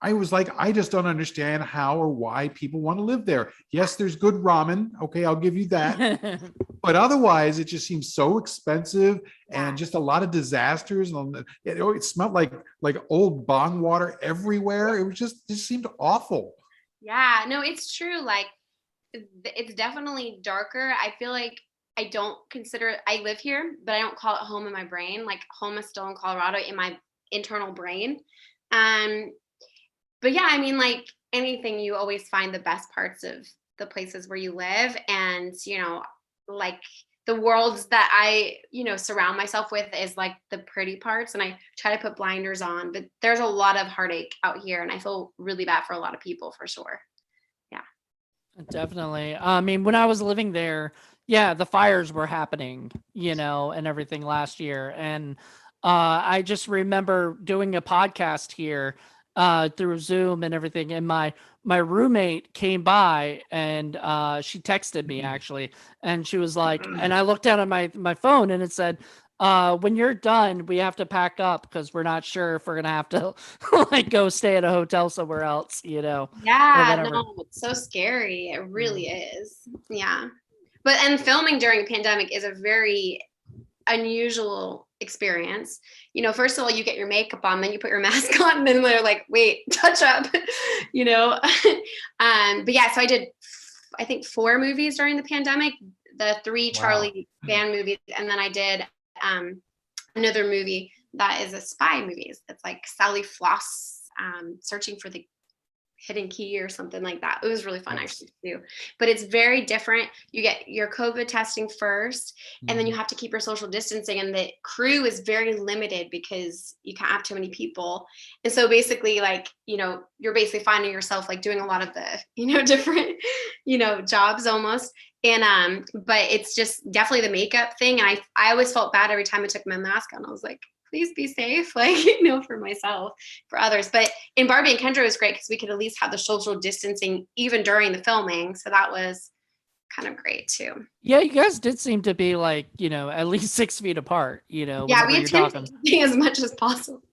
I was like, I just don't understand how or why people want to live there. Yes, there's good ramen. Okay, I'll give you that. But otherwise, it just seems so expensive, and just a lot of disasters. And it smelled like old bong water everywhere. It just seemed awful.
Yeah, no, it's true. Like, it's definitely darker. I feel like I don't consider, I live here, but I don't call it home in my brain. Like home is still in Colorado in my internal brain. But yeah, I mean, like anything, you always find the best parts of the places where you live. And, like the worlds that I, surround myself with is like the pretty parts. And I try to put blinders on, but there's a lot of heartache out here. And I feel really bad for a lot of people for sure. Yeah.
Definitely. I mean, when I was living there, yeah, the fires were happening, and everything last year. And I just remember doing a podcast here through Zoom and everything. And my roommate came by and she texted me actually, and she was like, and I looked down at my phone and it said, when you're done, we have to pack up because we're not sure if we're gonna have to like go stay at a hotel somewhere else, or
Yeah,
whatever.
no, it's so scary. It really is. Yeah. And filming during a pandemic is a very unusual experience. First of all, you get your makeup on, then you put your mask on, and then they're like, wait, touch up, But yeah, so I did, I think 4 movies during the pandemic, the 3 Charlie Band movies. And then I did another movie that is a spy movie. It's like Sally Floss searching for the hidden key or something like that. It was really fun actually to do, but it's very different. You get your COVID testing first, and then you have to keep your social distancing, and the crew is very limited because you can't have too many people. And so basically, like, you're basically finding yourself like doing a lot of the, different, jobs almost. And but it's just definitely the makeup thing. And I always felt bad every time I took my mask on. I was like, please be safe, like, for myself, for others. But in Barbie and Kendra, it was great because we could at least have the social distancing even during the filming. So that was kind of great too.
Yeah, you guys did seem to be like, at least 6 feet apart,
Yeah, we attempted to be as much as possible.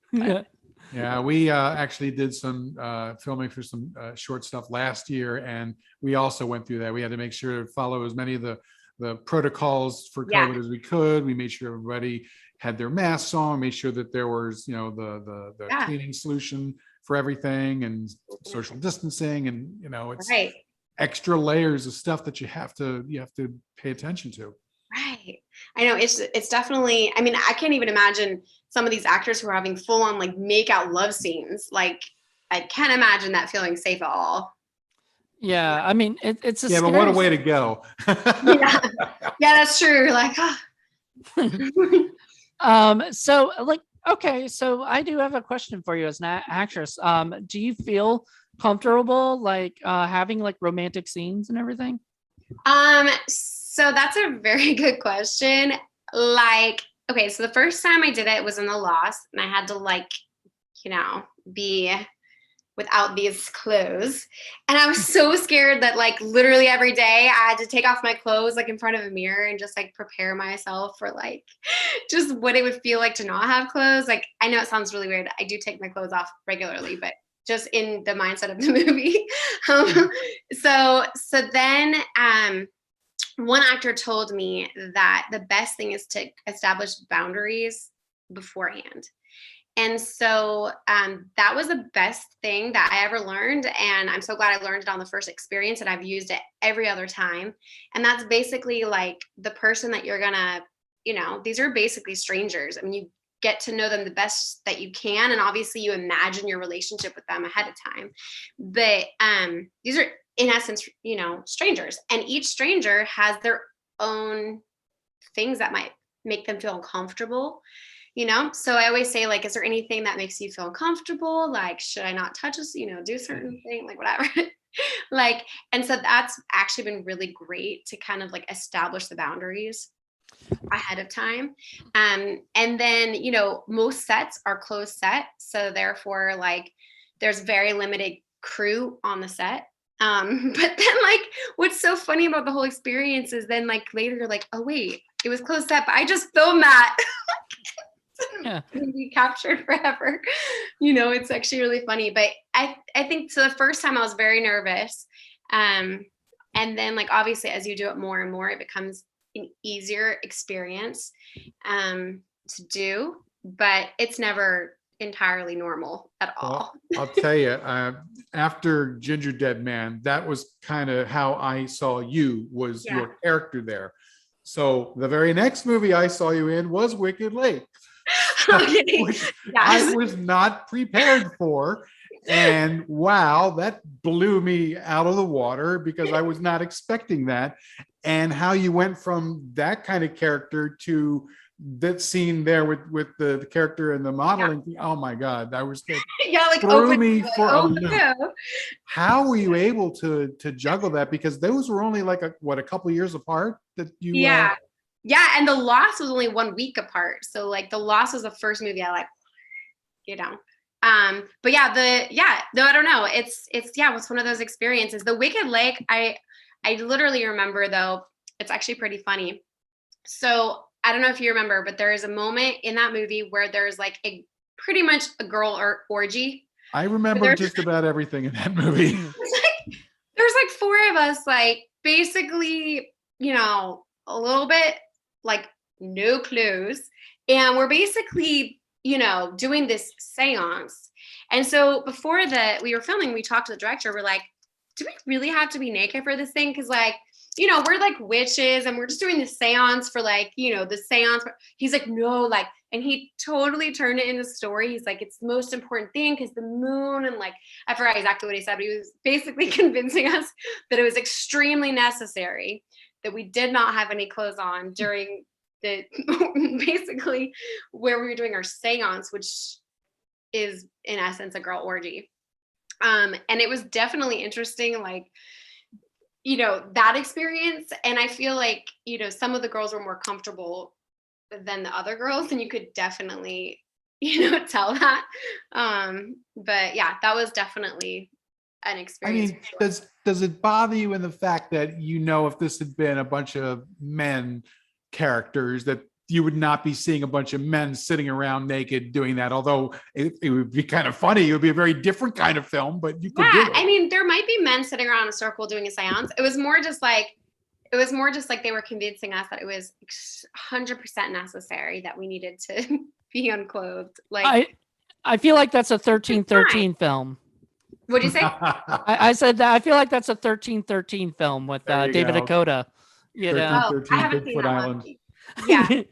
Yeah, we actually did some filming for some short stuff last year, and we also went through that. We had to make sure to follow as many of the protocols for COVID as we could. We made sure everybody had their masks on, made sure that there was, the cleaning solution for everything, and social distancing, and it's extra layers of stuff that you have to pay attention to.
Right. I know it's definitely, I mean, I can't even imagine some of these actors who are having full on like make out love scenes. Like, I can't imagine that feeling safe at all.
Yeah. I mean, it's a
but what a way to go.
Yeah, that's true. Like,
so like, okay, so I do have a question for you as an actress. Do you feel comfortable like having like romantic scenes and everything?
So that's a very good question. Like, okay, so the first time I did it was in The Lost, and I had to like, be without these clothes. And I was so scared that like literally every day I had to take off my clothes like in front of a mirror and just like prepare myself for like just what it would feel like to not have clothes. Like, I know it sounds really weird. I do take my clothes off regularly, but just in the mindset of the movie. So then one actor told me that the best thing is to establish boundaries beforehand. And so that was the best thing that I ever learned. And I'm so glad I learned it on the first experience, and I've used it every other time. And that's basically like the person that you're gonna, these are basically strangers. I mean, you get to know them the best that you can. And obviously you imagine your relationship with them ahead of time. But these are in essence, strangers. And each stranger has their own things that might make them feel uncomfortable. So I always say, like, is there anything that makes you feel uncomfortable? Like, should I not touch this, do certain thing, like whatever. Like, and so that's actually been really great to kind of like establish the boundaries ahead of time. And then, most sets are closed set. So therefore, like, there's very limited crew on the set. But then like, what's so funny about the whole experience is then like later you're like, oh wait, it was closed set, but I just filmed that. Yeah. Be captured forever. It's actually really funny. But I think so the first time I was very nervous. And then like obviously as you do it more and more, it becomes an easier experience to do, but it's never entirely normal at all.
Well, I'll tell you, after Ginger Dead Man, that was kind of how I saw you, was your character there. So the very next movie I saw you in was Wicked Lake,
Okay.
which
Yes.
I was not prepared for. And wow, that blew me out of the water because I was not expecting that. And how you went from that kind of character to that scene there with the character and the modeling. Oh my God, that was that
Yeah, like
threw me for a
oh
loop.
no.
How were you able to juggle that? Because those were only like a couple years apart that you
Yeah. Yeah, and the Lost was only 1 week apart. So like the Lost was the first movie I like, you know. But yeah, no, I don't know. It's it's one of those experiences. The Wicked Lake, I literally remember though, it's actually pretty funny. So I don't know if you remember, but there is a moment in that movie where there's like a pretty much a girl orgy.
I remember just about everything in that movie.
There's like 4 of us, like basically, you know, a little bit like no clothes. And we're basically, you know, doing this seance. And so before we were filming, we talked to the director. We're like, do we really have to be naked for this thing? Because like, you know, we're like witches and we're just doing the seance for like, you know, the seance. He's like, no, like, and he totally turned it into story. He's like, it's the most important thing because the moon and like, I forgot exactly what he said, but he was basically convincing us that it was extremely necessary that we did not have any clothes on during the basically where we were doing our seance, which is in essence a girl orgy. And it was definitely interesting, like, you know, that experience. And I feel like, you know, some of the girls were more comfortable than the other girls, and you could definitely, you know, tell that. But yeah, that was definitely an
I
experience.
mean, does it bother you in the fact that, you know, if this had been a bunch of men characters, that you would not be seeing a bunch of men sitting around naked doing that? Although it would be kind of funny, it would be a very different kind of film, but you could do it.
I mean, there might be men sitting around in a circle doing a seance. It was more just like they were convincing us that it was 100% necessary that we needed to be unclothed. Like
I feel like that's a 1313 film.
What'd you say?
I said that I feel like that's a 1313 film with David
go.
Dakota. You know,
13,
I haven't seen
Bigfoot
that
Island.
one.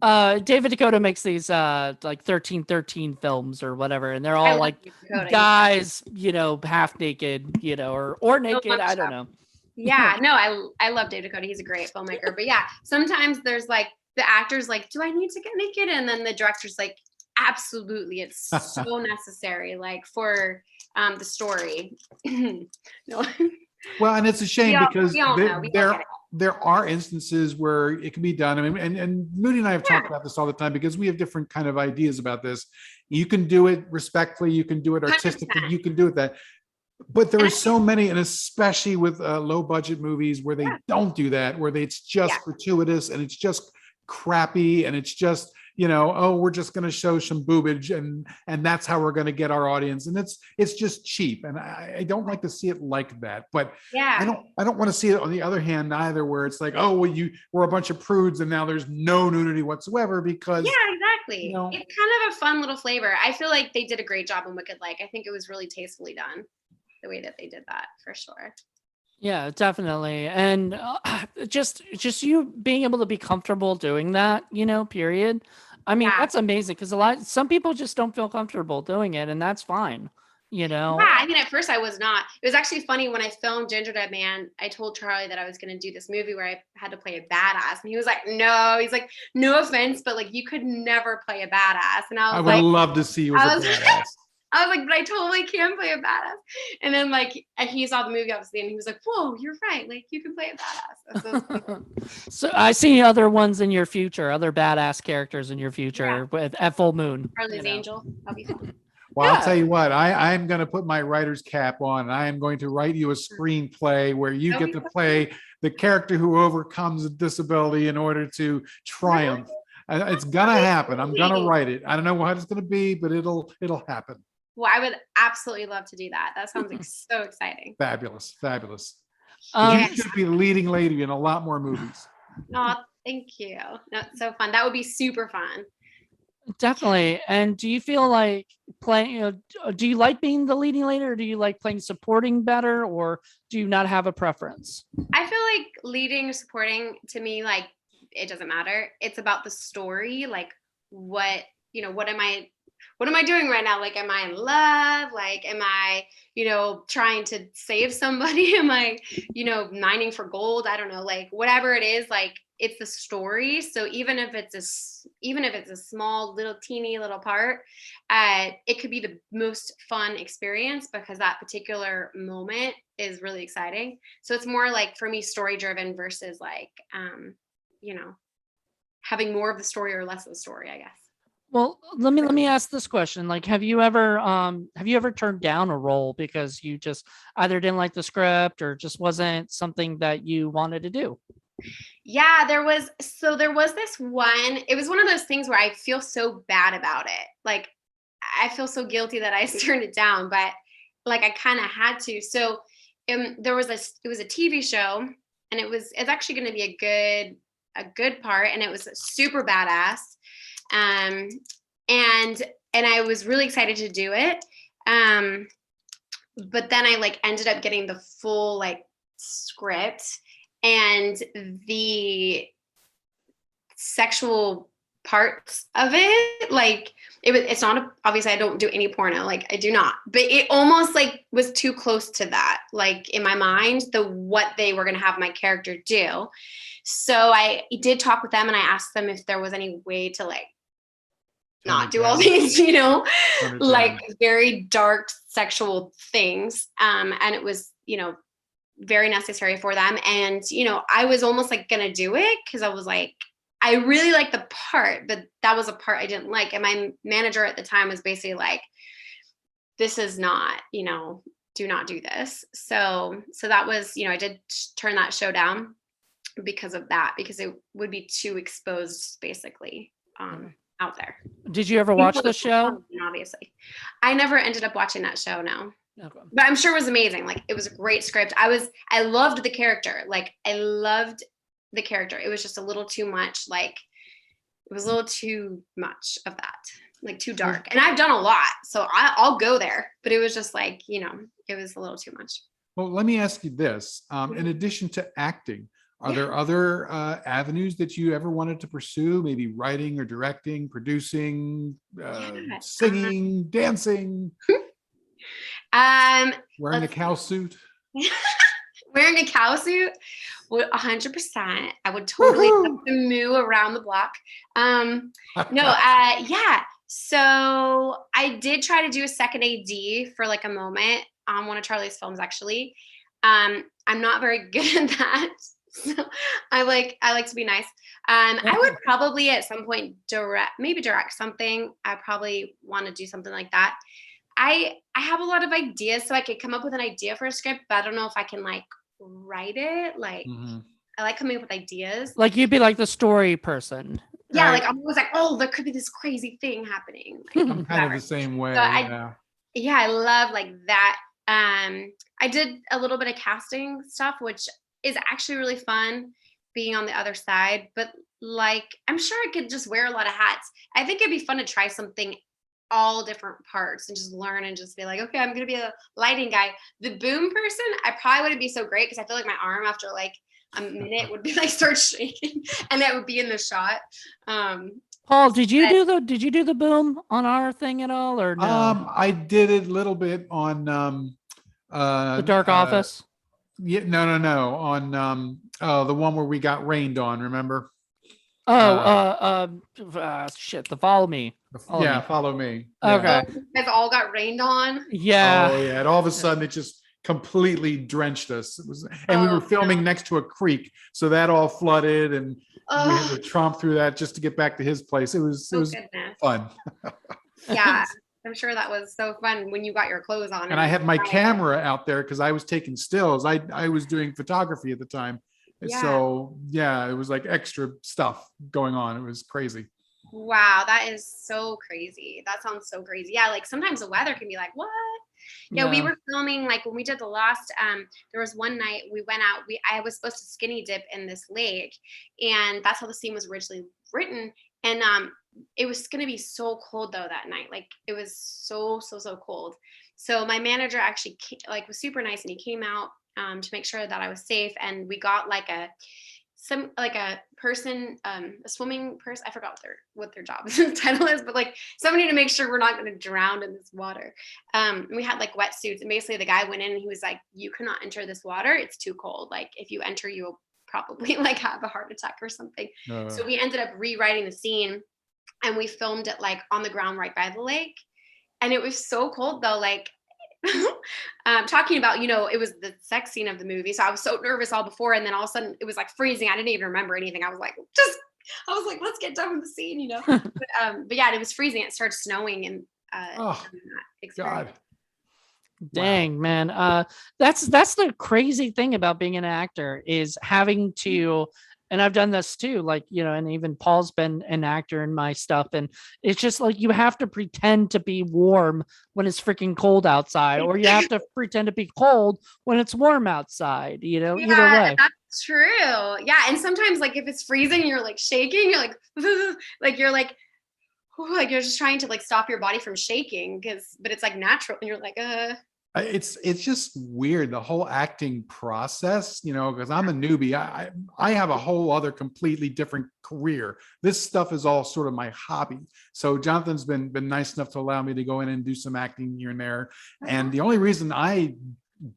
Yeah.
David Dakota makes these like 1313 films or whatever, and they're
I
all
love
like
David Dakota.
guys, you know, half naked, you know, or naked. I don't know.
Yeah, no, I love David Dakota. He's a great filmmaker. But yeah, sometimes there's like the actor's like, do I need to get naked? And then the director's like, absolutely, it's so necessary, like for the story. No.
Well, and it's a shame because
we all know.
there are instances where it can be done. I mean, and Moody and I have talked about this all the time because we have different kind of ideas about this. You can do it respectfully, you can do it artistically,
100%.
you can do it that. But there are so many, and especially with low budget movies where they don't do that, where it's just gratuitous and it's just crappy and it's just, you know, oh, we're just going to show some boobage and that's how we're going to get our audience, and it's just cheap, and I don't like to see it like that. But I don't want to see it on the other hand either, where it's like, oh, well, we're a bunch of prudes and now there's no nudity whatsoever because
exactly.
You know,
it's kind of a fun little flavor. I feel like they did a great job in Wicked Lake. I think it was really tastefully done, the way that they did that, for sure.
Yeah, definitely. And just you being able to be comfortable doing that, you know, period. I mean, that's amazing because some people just don't feel comfortable doing it, and that's fine, you know.
Yeah, I mean, at first I was not. It was actually funny when I filmed Gingerbread Man. I told Charlie that I was going to do this movie where I had to play a badass, and he was like, "No," he's like, "No offense, but like you could never play a badass." And I was
I would love to see you as a badass.
I was like, but I totally can play a badass. And then like he saw the movie obviously, and he was like, whoa, you're right. Like you can play a badass.
So I see other ones in your future, other badass characters in your future at Full Moon.
Charlie's Angel. That'll be fun.
Well, I'll tell you what, I'm going to put my writer's cap on, and I am going to write you a screenplay where you get to play the character who overcomes a disability in order to triumph. It's going to happen. I'm going to write it. I don't know what it's going to be, but it'll happen.
Well, I would absolutely love to do that. That sounds like so exciting.
Fabulous. You should be the leading lady in a lot more movies.
Oh, thank you. No, it's so fun. That would be super fun.
Definitely. And do you feel like playing, do you like being the leading lady, or do you like playing supporting better, or do you not have a preference?
I feel like leading or supporting, to me, like it doesn't matter. It's about the story. Like what, what am I doing right now? Like, am I in love? Like, am I, trying to save somebody? Am I, mining for gold? I don't know, like whatever it is, like it's the story. So even if it's a small little teeny little part, it could be the most fun experience because that particular moment is really exciting. So it's more like for me story driven versus like, having more of the story or less of the story, I guess.
Well, let me ask this question. Like, have you ever turned down a role because you just either didn't like the script or just wasn't something that you wanted to do?
Yeah, there was this one, it was one of those things where I feel so bad about it. Like I feel so guilty that I turned it down, but like I kind of had to. So it was a TV show, and it's actually going to be a good part, and it was super badass. And I was really excited to do it. But then I like ended up getting the full like script, and the sexual parts of it, like it's not obviously I don't do any porno, like I do not, but it almost like was too close to that, like in my mind, what they were going to have my character do. So I did talk with them, and I asked them if there was any way to like not do all these, like very dark sexual things. And it was, very necessary for them. And, I was almost like going to do it because I was like, I really liked the part, but that was a part I didn't like. And my manager at the time was basically like, this is not, do not do this. So that was, I did turn that show down because of that, because it would be too exposed basically. Out there.
Did you ever watch the show?
Obviously, I never ended up watching that show. No,
okay.
But I'm sure it was amazing. Like it was a great script. I loved the character. Like I loved the character. It was just a little too much. Like it was a little too much of that. Like too dark. And I've done a lot, so I'll go there. But it was just like it was a little too much.
Well, let me ask you this: in addition to acting, are there other avenues that you ever wanted to pursue? Maybe writing or directing, producing, singing, dancing, wearing a cow suit?
Wearing a cow suit? 100%. I would totally have to moo around the block. Yeah. So I did try to do a second AD for like a moment on one of Charlie's films, actually. I'm not very good at that. So I like to be nice. I would probably at some point direct something. I probably want to do something like that. I have a lot of ideas, so I could come up with an idea for a script, but I don't know if I can like write it. Like I like coming up with ideas.
Like you'd be like the story person.
Yeah,
right?
like I'm always like, oh, there could be this crazy thing happening. Like,
I'm kind of the same way.
So I love like that. I did a little bit of casting stuff, which is actually really fun being on the other side, but like I'm sure I could just wear a lot of hats. I think it'd be fun to try something all different parts and just learn and just be like, okay, I'm gonna be a lighting guy. The boom person, I probably wouldn't be so great because I feel like my arm after like a minute would be like start shaking and that would be in the shot.
Paul, did you do the boom on our thing at all or no?
I did it a little bit on
The Dark Office.
Yeah, no. On the one where we got rained on, remember?
Shit, the Follow Me.
Follow Me.
Okay.
You guys all got rained on.
Yeah.
Oh yeah, and all of a sudden it just completely drenched us. It was, and we were filming next to a creek, so that all flooded, and we had to tromp through that just to get back to his place. It was fun.
Yeah. I'm sure that was so fun when you got your clothes on.
And I had my camera out there because I was taking stills. I was doing photography at the time.
Yeah.
So yeah, it was like extra stuff going on. It was crazy.
Wow, that is so crazy. That sounds so crazy. Yeah, like sometimes the weather can be like, what? Yeah, we were filming like when we did the Lost, there was one night we went out, I was supposed to skinny dip in this lake, and that's how the scene was originally written. And it was going to be so cold though that night. Like it was so cold. So my manager actually was super nice, and he came out to make sure that I was safe. And we got like a some like a person, a swimming person. I forgot what their job title is, but like somebody to make sure we're not going to drown in this water. We had like wetsuits, and basically the guy went in and he was like, "You cannot enter this water. It's too cold. Like if you enter, you will probably like have a heart attack or something." So we ended up rewriting the scene, and we filmed it like on the ground right by the lake. And it was so cold though, like talking about, it was the sex scene of the movie. So I was so nervous all before. And then all of a sudden it was like freezing. I didn't even remember anything. I was like, let's get done with the scene. But yeah, it was freezing. It started snowing and
Oh, God.
Dang, man. That's the crazy thing about being an actor is having to, and I've done this too, like, and even Paul's been an actor in my stuff. And it's just like, you have to pretend to be warm when it's freaking cold outside, or you have to pretend to be cold when it's warm outside, either way.
That's true. Yeah. And sometimes like if it's freezing, you're like shaking, you're like, like you're like, like you're just trying to like stop your body from shaking but it's like natural. And you're like,
It's just weird, the whole acting process, because I'm a newbie. I have a whole other completely different career. This stuff is all sort of my hobby. So Jonathan's been nice enough to allow me to go in and do some acting here and there. And the only reason I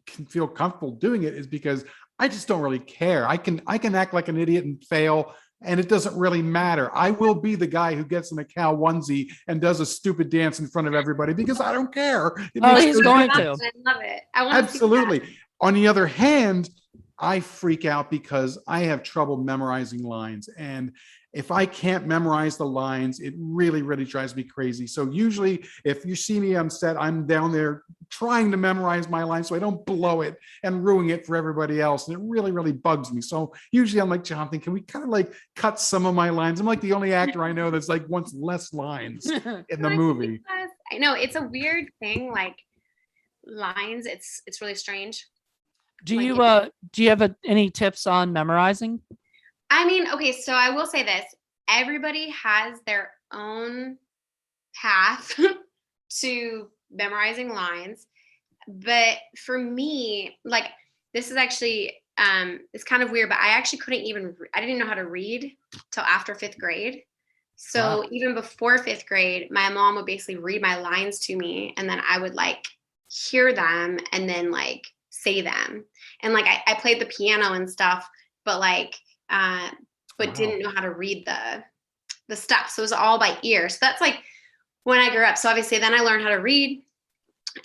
can feel comfortable doing it is because I just don't really care. I can act like an idiot and fail, and it doesn't really matter. I will be the guy who gets in a cow onesie and does a stupid dance in front of everybody because I don't care.
He's going to.
I love it. I want
Absolutely. On the other hand, I freak out because I have trouble memorizing lines. And if I can't memorize the lines, it really, really drives me crazy. So usually if you see me on set, I'm down there trying to memorize my lines so I don't blow it and ruin it for everybody else. And it really, really bugs me. So usually I'm like, Jonathan, can we kind of like cut some of my lines? I'm like the only actor I know that's like wants less lines in the movie.
I know it's a weird thing, like lines. It's really strange.
Do you have any tips on memorizing?
I mean, okay, so I will say this. Everybody has their own path to memorizing lines. But for me, like this is actually it's kind of weird, but I actually I didn't know how to read till after 5th grade. So wow. Even before 5th grade, my mom would basically read my lines to me, and then I would like hear them and then like say them. And like I played the piano and stuff, but like but didn't know how to read the stuff. So it was all by ear. So that's like when I grew up. So obviously then I learned how to read.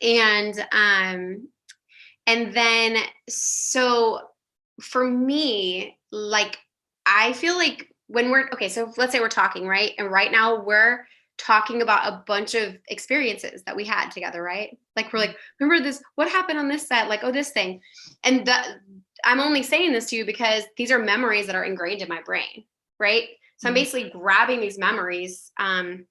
And then so for me, like I feel like when so let's say we're talking, right? And right now we're talking about a bunch of experiences that we had together, right? Like we're like, remember this, what happened on this set? Like, oh, this thing. And I'm only saying this to you because these are memories that are ingrained in my brain, right? So I'm basically grabbing these memories. And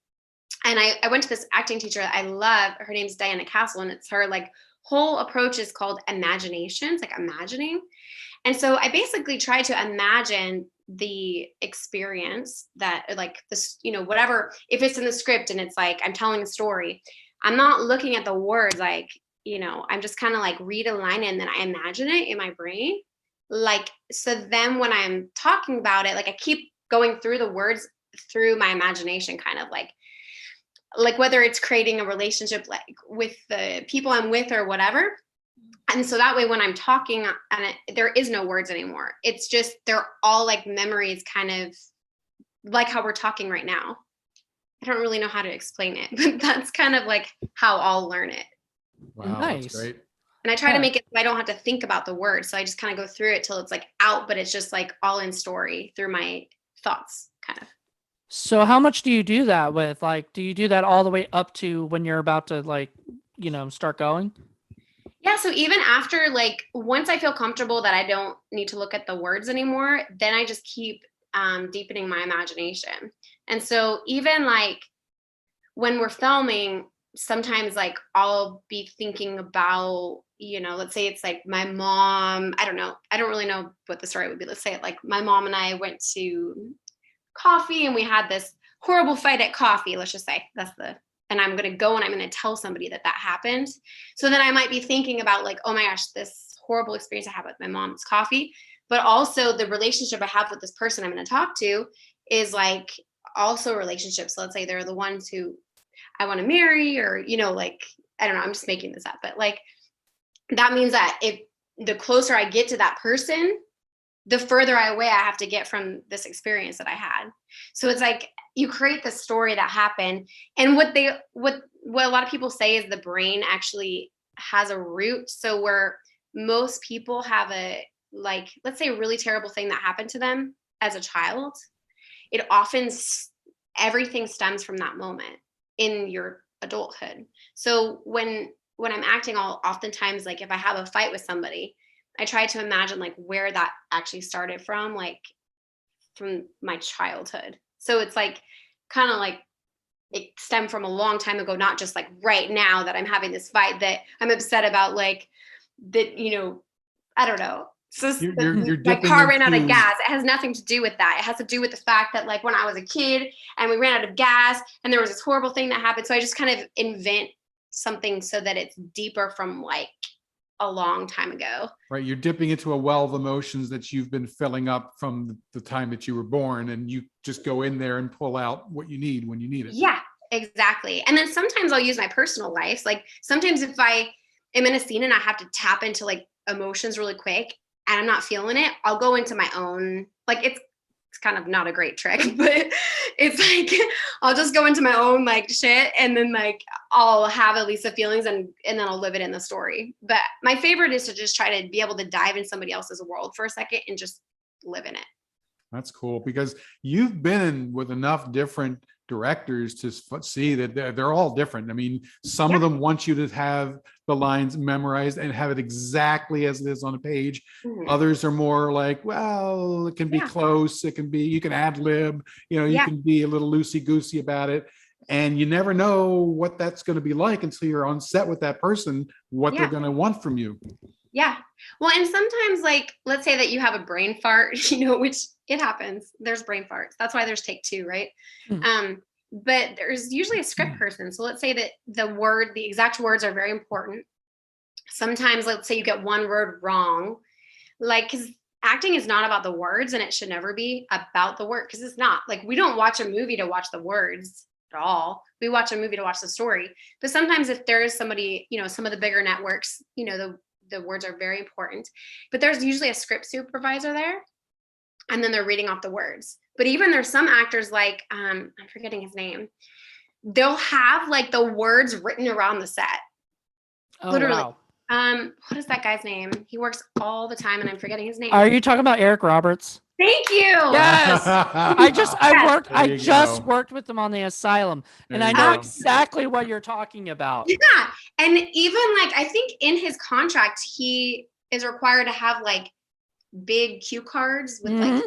I went to this acting teacher that I love. Her name's Diana Castle, and it's her like whole approach is called imaginations, like imagining. And so I basically try to imagine the experience that like this, whatever, if it's in the script and it's like, I'm telling a story, I'm not looking at the words, like, I'm just kind of like read a line and then I imagine it in my brain. Like, so then when I'm talking about it, like I keep going through the words through my imagination, kind of like whether it's creating a relationship like with the people I'm with or whatever. And so that way when I'm talking and there is no words anymore, it's just, they're all like memories, kind of like how we're talking right now. I don't really know how to explain it, but that's kind of like how I'll learn it.
Wow, nice. That's great.
And I try to make it so I don't have to think about the words. So I just kind of go through it till it's like out, but it's just like all in story through my thoughts, kind of.
So how much do you do that with? Like, do you do that all the way up to when you're about to like, start going?
Yeah. So even after, like, once I feel comfortable that I don't need to look at the words anymore, then I just keep deepening my imagination. And so even like when we're filming, sometimes like I'll be thinking about, let's say it's like my mom, I don't know. I don't really know what the story would be. Let's say like my mom and I went to coffee and we had this horrible fight at coffee. Let's just say and I'm going to go and I'm going to tell somebody that happened. So then I might be thinking about like, oh my gosh, this horrible experience I had with my mom's coffee. but also the relationship I have with this person I'm going to talk to is like also relationships. So let's say they're the ones who I want to marry, or, you know, like, I don't know, I'm just making this up, but like, that means that if the closer I get to that person, the further away I have to get from this experience that I had. So it's like you create the story that happened. And what a lot of people say is the brain actually has a root. So where most people have a, like, let's say a really terrible thing that happened to them as a child, it often, everything stems from that moment in your adulthood. So when I'm acting, oftentimes, like if I have a fight with somebody, I try to imagine like where that actually started from, like from my childhood. So it's like kind of like it stemmed from a long time ago, not just like right now that I'm having this fight that I'm upset about, like that, you know, I don't know. So
You're
my
dipping
car ran out of
into-
gas. It has nothing to do with that. It has to do with the fact that like when I was a kid and we ran out of gas and there was this horrible thing that happened. So I just kind of invent something so that it's deeper from like a long time ago.
Right. You're dipping into a well of emotions that you've been filling up from the time that you were born, and you just go in there and pull out what you need when you need it.
Yeah, exactly. And then sometimes I'll use my personal life. Like sometimes if I am in a scene and I have to tap into like emotions really quick and I'm not feeling it, I'll go into my own, like it's kind of not a great trick, but it's like I'll just go into my own like shit, and then like I'll have at least the feelings, and then I'll live it in the story. But my favorite is to just try to be able to dive in somebody else's world for a second and just live in it.
That's cool, because you've been with enough different directors to see that they're all different. I mean, some of them want you to have the lines memorized and have it exactly as it is on a page.
Mhm.
Others are more like, well, it can be close. It can be, you can ad lib, you know, you can be a little loosey goosey about it. And you never know what that's going to be like until you're on set with that person, what they're going to want from you.
Yeah. Well, and sometimes like, let's say that you have a brain fart, you know, which it happens. There's brain farts. That's why there's take two, right? But there's usually a script person. So let's say that the exact words are very important. Sometimes let's say you get one word wrong, like, cause acting is not about the words, and it should never be about the word. Cause it's not. Like, we don't watch a movie to watch the words at all. We watch a movie to watch the story. But sometimes if there is somebody, you know, some of the bigger networks, you know, the words are very important, but there's usually a script supervisor there, and then they're reading off the words. But even there's some actors like, I'm forgetting his name. They'll have like the words written around the set.
Oh,
Literally.
wow.
What is that guy's name? He works all the time and I'm forgetting his name.
Are you talking about Eric Roberts?
Thank you.
Yes. I just worked with them on The Asylum, and I know exactly what you're talking about.
Yeah. And even like, I think in his contract, he is required to have like big cue cards with like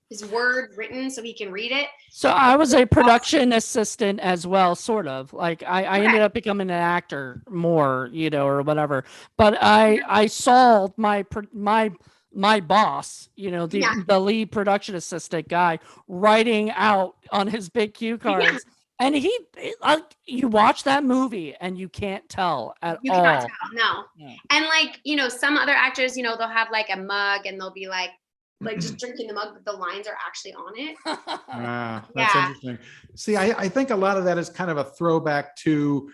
his words written so he can read it.
So I was a production assistant as well, sort of. Like I ended up becoming an actor more, you know, or whatever. But I saw my boss, you know, the lead production assistant guy, writing out on his big cue cards. And you watch that movie and you can't tell at all.
You cannot tell, no. And like, you know, some other actors, you know, they'll have like a mug and they'll be like just drinking the mug, but the lines are actually on it.
That's interesting. See, I think a lot of that is kind of a throwback to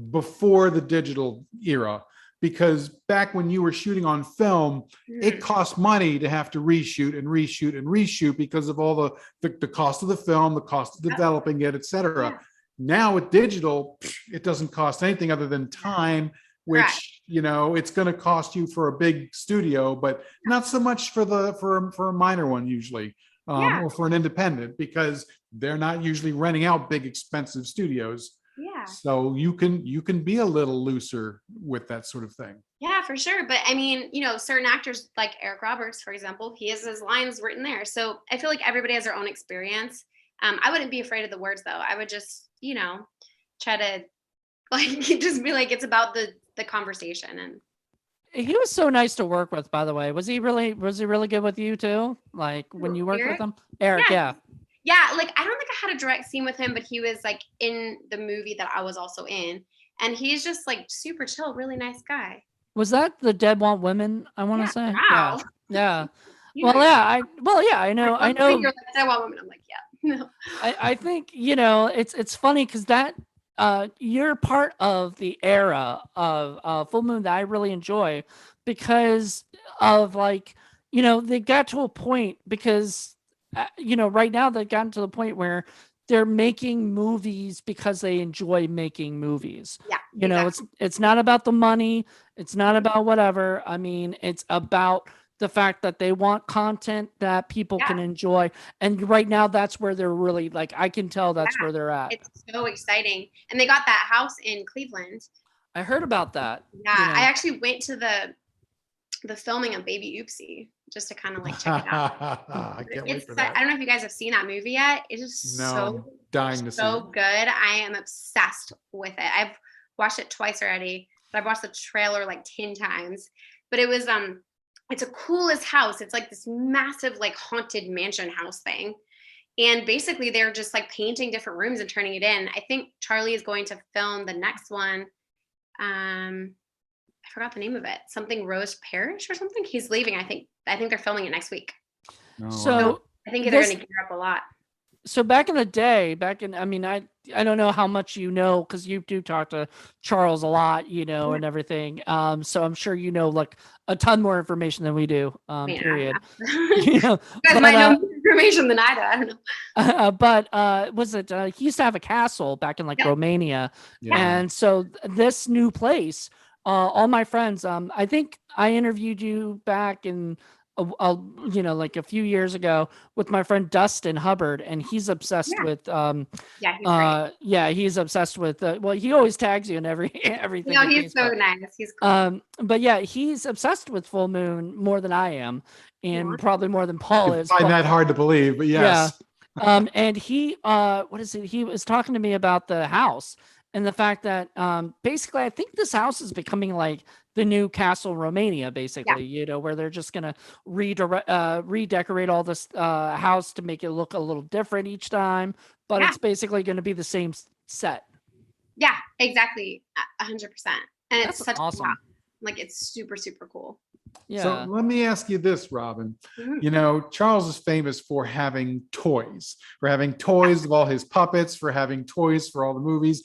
before the digital era, because back when you were shooting on film, it cost money to have to reshoot and reshoot and reshoot because of all the cost of the film, the cost of developing it, etc. Now with digital, it doesn't cost anything other than time, which, you know, it's going to cost you for a big studio, but not so much for a minor one usually, or for an independent, because they're not usually renting out big expensive studios. So you can be a little looser with that sort of thing.
Yeah, for sure. But I mean, you know, certain actors like Eric Roberts, for example, he has his lines written there. So I feel like everybody has their own experience. I wouldn't be afraid of the words though. I would just, you know, try to like just be like, it's about the conversation. And
he was so nice to work with, by the way. Was he really good with you too? Like when you worked with him? Eric,
Yeah, like I don't think I had a direct scene with him, but he was like in the movie that I was also in. And he's just like super chill, really nice guy.
Was that The Dead Want Women, I want to say?
Wow.
Yeah. Well, yeah, I know.
You're like, I want women. I'm like, yeah. No.
I think, it's funny because that you're part of the era of Full Moon that I really enjoy because of like, they got to a point because, right now they've gotten to the point where they're making movies because they enjoy making movies.
Yeah.
It's not about the money. It's not about whatever. I mean, it's about the fact that they want content that people can enjoy. And right now that's where they're really like, I can tell that's where they're at.
It's so exciting. And they got that house in Cleveland.
I heard about that.
Yeah. I actually went to the filming of Baby Oopsie just to kind of like check it out.
I can't wait for that.
I don't know if you guys have seen that movie yet. It is so
dying to see it.
good. I am obsessed with it. I've watched it twice already, but I've watched the trailer like 10 times. But it was it's a coolest house. It's like this massive like haunted mansion house thing. And basically they're just like painting different rooms and turning it in. I think Charlie is going to film the next one. I forgot the name of it. Something Rose Parish or something. He's leaving. I think they're filming it next week.
Oh,
So
I think they're going to gear up a lot.
So back in the day, I mean, I don't know how much because you do talk to Charles a lot, and everything. So I'm sure like a ton more information than we do. Period.
You guys might know more information than I do. I don't know.
But was it? He used to have a castle back in like Romania, and so this new place. All my friends. I think I interviewed you back in. Like a few years ago with my friend Dustin Hubbard, and he's obsessed with he's obsessed with he always tags you in everything.
No, he's so nice. He's cool.
But yeah, he's obsessed with Full Moon more than I am, and probably more than Paul is.
I find that hard to believe, but yes.
Yeah. And he what is it? He was talking to me about the house and the fact that basically I think this house is becoming like the new Castle Romania, basically, where they're just going to redecorate all this house to make it look a little different each time, but it's basically going to be the same set.
Yeah, exactly. 100%. And
That's
it's such
awesome.
Like it's super, super cool.
Yeah.
So let me ask you this, Robin. Charles is famous for having toys of all his puppets, for having toys for all the movies.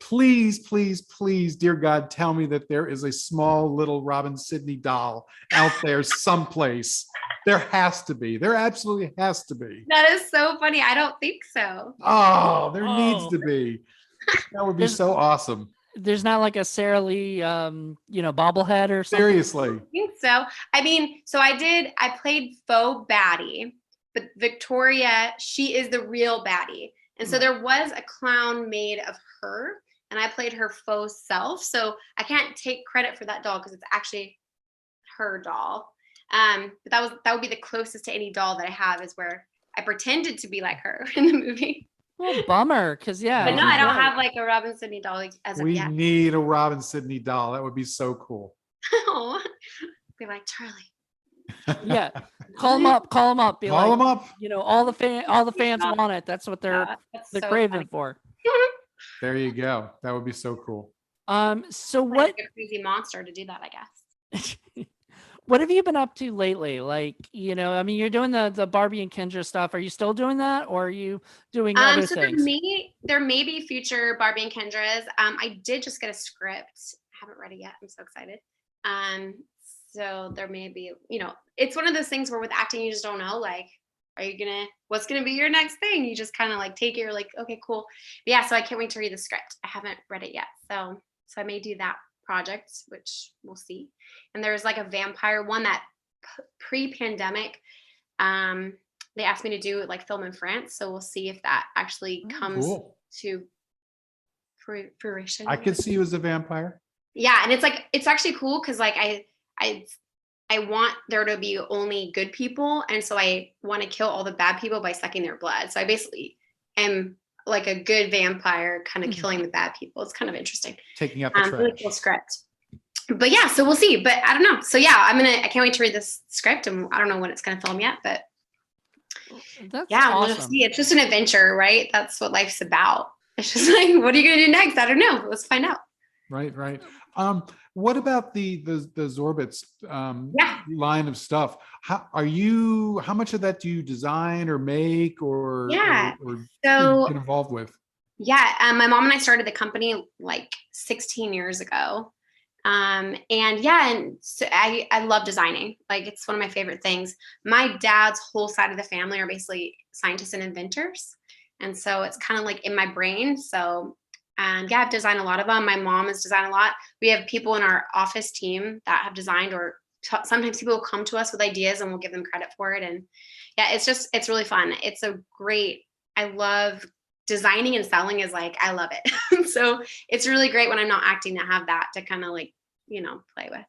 Please, please, please, dear God, tell me that there is a small little Robin Sidney doll out there someplace. There has to be. There absolutely has to be.
That is so funny. I don't think so.
Oh, there needs to be. That would be so awesome.
There's not like a Sara Lee, bobblehead or something.
Seriously.
I think so. I mean, I played faux baddie, but Victoria, she is the real baddie. And so there was a clown made of her, and I played her faux self. So I can't take credit for that doll because it's actually her doll. But that would be the closest to any doll that I have, is where I pretended to be like her in the movie.
Well, bummer, because
But no, I don't have like a Robin Sidney doll as of yet.
We need a Robin Sidney doll. That would be so cool.
Oh, be like, Charlie.
Yeah, call him up. Call him up.
Call him up.
All the fans want it. That's what they're so craving for.
There you go. That would be so cool.
So what?
Like a crazy monster to do that, I guess.
What have you been up to lately? Like, I mean, you're doing the Barbie and Kendra stuff. Are you still doing that, or are you doing other things?
There may be future Barbie and Kendras. I did just get a script. I haven't read it yet. I'm so excited. So there may be, it's one of those things where with acting, you just don't know, like, what's going to be your next thing? You just kind of like take it. You're like, okay, cool. But yeah. So I can't wait to read the script. I haven't read it yet. So I may do that project, which we'll see. And there's like a vampire one that pre-pandemic, they asked me to do like film in France. So we'll see if that actually comes to fruition.
I could see you as a vampire.
Yeah. And it's actually cool. Cause like I want there to be only good people. And so I want to kill all the bad people by sucking their blood. So I basically am like a good vampire kind of killing the bad people. It's kind of interesting.
Taking up the trash.
Really cool script. But yeah, so we'll see. But I don't know. So yeah, I can't wait to read this script, and I don't know when it's going to film yet, but
that's
awesome. We'll see. It's just an adventure, right? That's what life's about. It's just like, what are you going to do next? I don't know. Let's find out.
Right. What about the Zorbits
Yeah.
line of stuff? How much of that do you design or make
Yeah.
or
So
get involved with?
yeah, my mom and I started the company like 16 years ago. And yeah, and so I love designing. Like it's one of my favorite things. My dad's whole side of the family are basically scientists and inventors. And so it's kind of like in my brain. So and yeah, I've designed a lot of them. My mom has designed a lot. We have people in our office team that have designed, or sometimes people will come to us with ideas and we'll give them credit for it. And yeah, it's really fun. It's a great, I love designing and selling is like, I love it. So it's really great when I'm not acting to have that to kind of like, play with.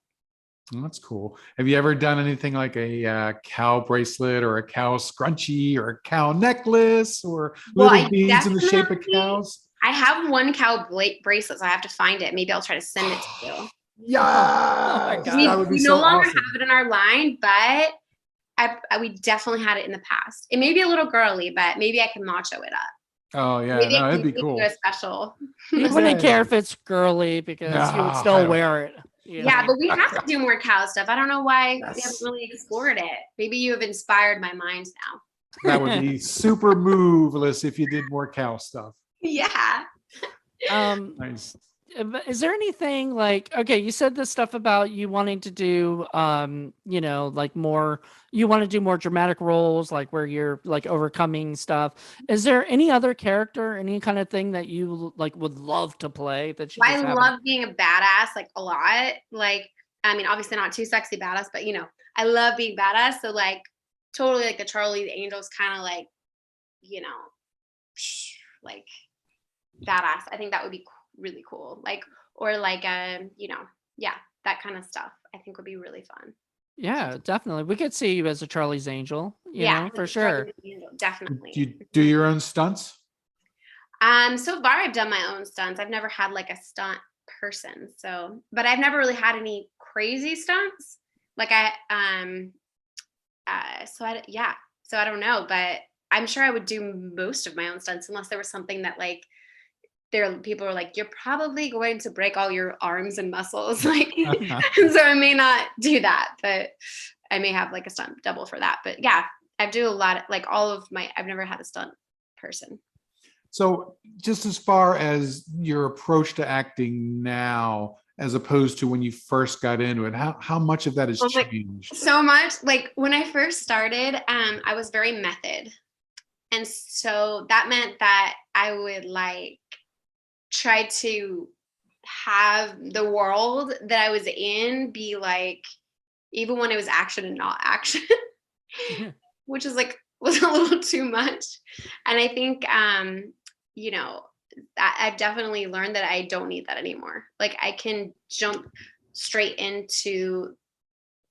Oh, that's cool. Have you ever done anything like a cow bracelet or a cow scrunchie or a cow necklace or
Well,
little beads in the shape of cows?
I have one cow bracelet, so I have to find it. Maybe I'll try to send it to you.
Oh my
Yes,
God.
that would be
We
so
no longer
awesome.
have it in our line, but we definitely had it in the past. It may be a little girly, but maybe I can macho it up.
Oh yeah,
Maybe
no,
I
it'd
can
be
do
cool.
a special.
You wouldn't care if it's girly because you would
No, I
still
don't.
wear it.
Yeah, but we have to do more cow stuff. I don't know why we haven't
Yes.
really explored it. Maybe you have inspired my mind now.
That would be super moveless if you did more cow stuff.
Yeah.
Nice.
Is there anything like, okay, you said this stuff about you wanting to do like more, you want to do more dramatic roles, like where you're like overcoming stuff. Is there any other character, any kind of thing that you like would love to play that you
I
just haven't?
love being a badass like a lot. Like, I mean, obviously not too sexy badass, but I love being badass. So like totally like the Charlie the Angels kind of like, you know, like badass. I think that would be really cool. Like, or like, yeah, that kind of stuff I think would be really fun.
Yeah, definitely. We could see you as a Charlie's Angel,
Yeah,
for
like Charlie
sure.
the Angel,
Do
definitely.
you do your own stunts?
So far I've done my own stunts. I've never had like a stunt person. So, but I've never really had any crazy stunts. Like so I don't know, but I'm sure I would do most of my own stunts unless there was something that like people are like, you're probably going to break all your arms and muscles. Like, so I may not do that, but I may have like a stunt double for that. But yeah, I do a lot of like I've never had a stunt person.
So just as far as your approach to acting now, as opposed to when you first got into it, how much of that has
Like
changed?
so much. Like when I first started, I was very method. And so that meant that I would like try to have the world that I was in be like, even when it was action and not action, which is like was a little too much. And I think I've definitely learned that I don't need that anymore. Like I can jump straight into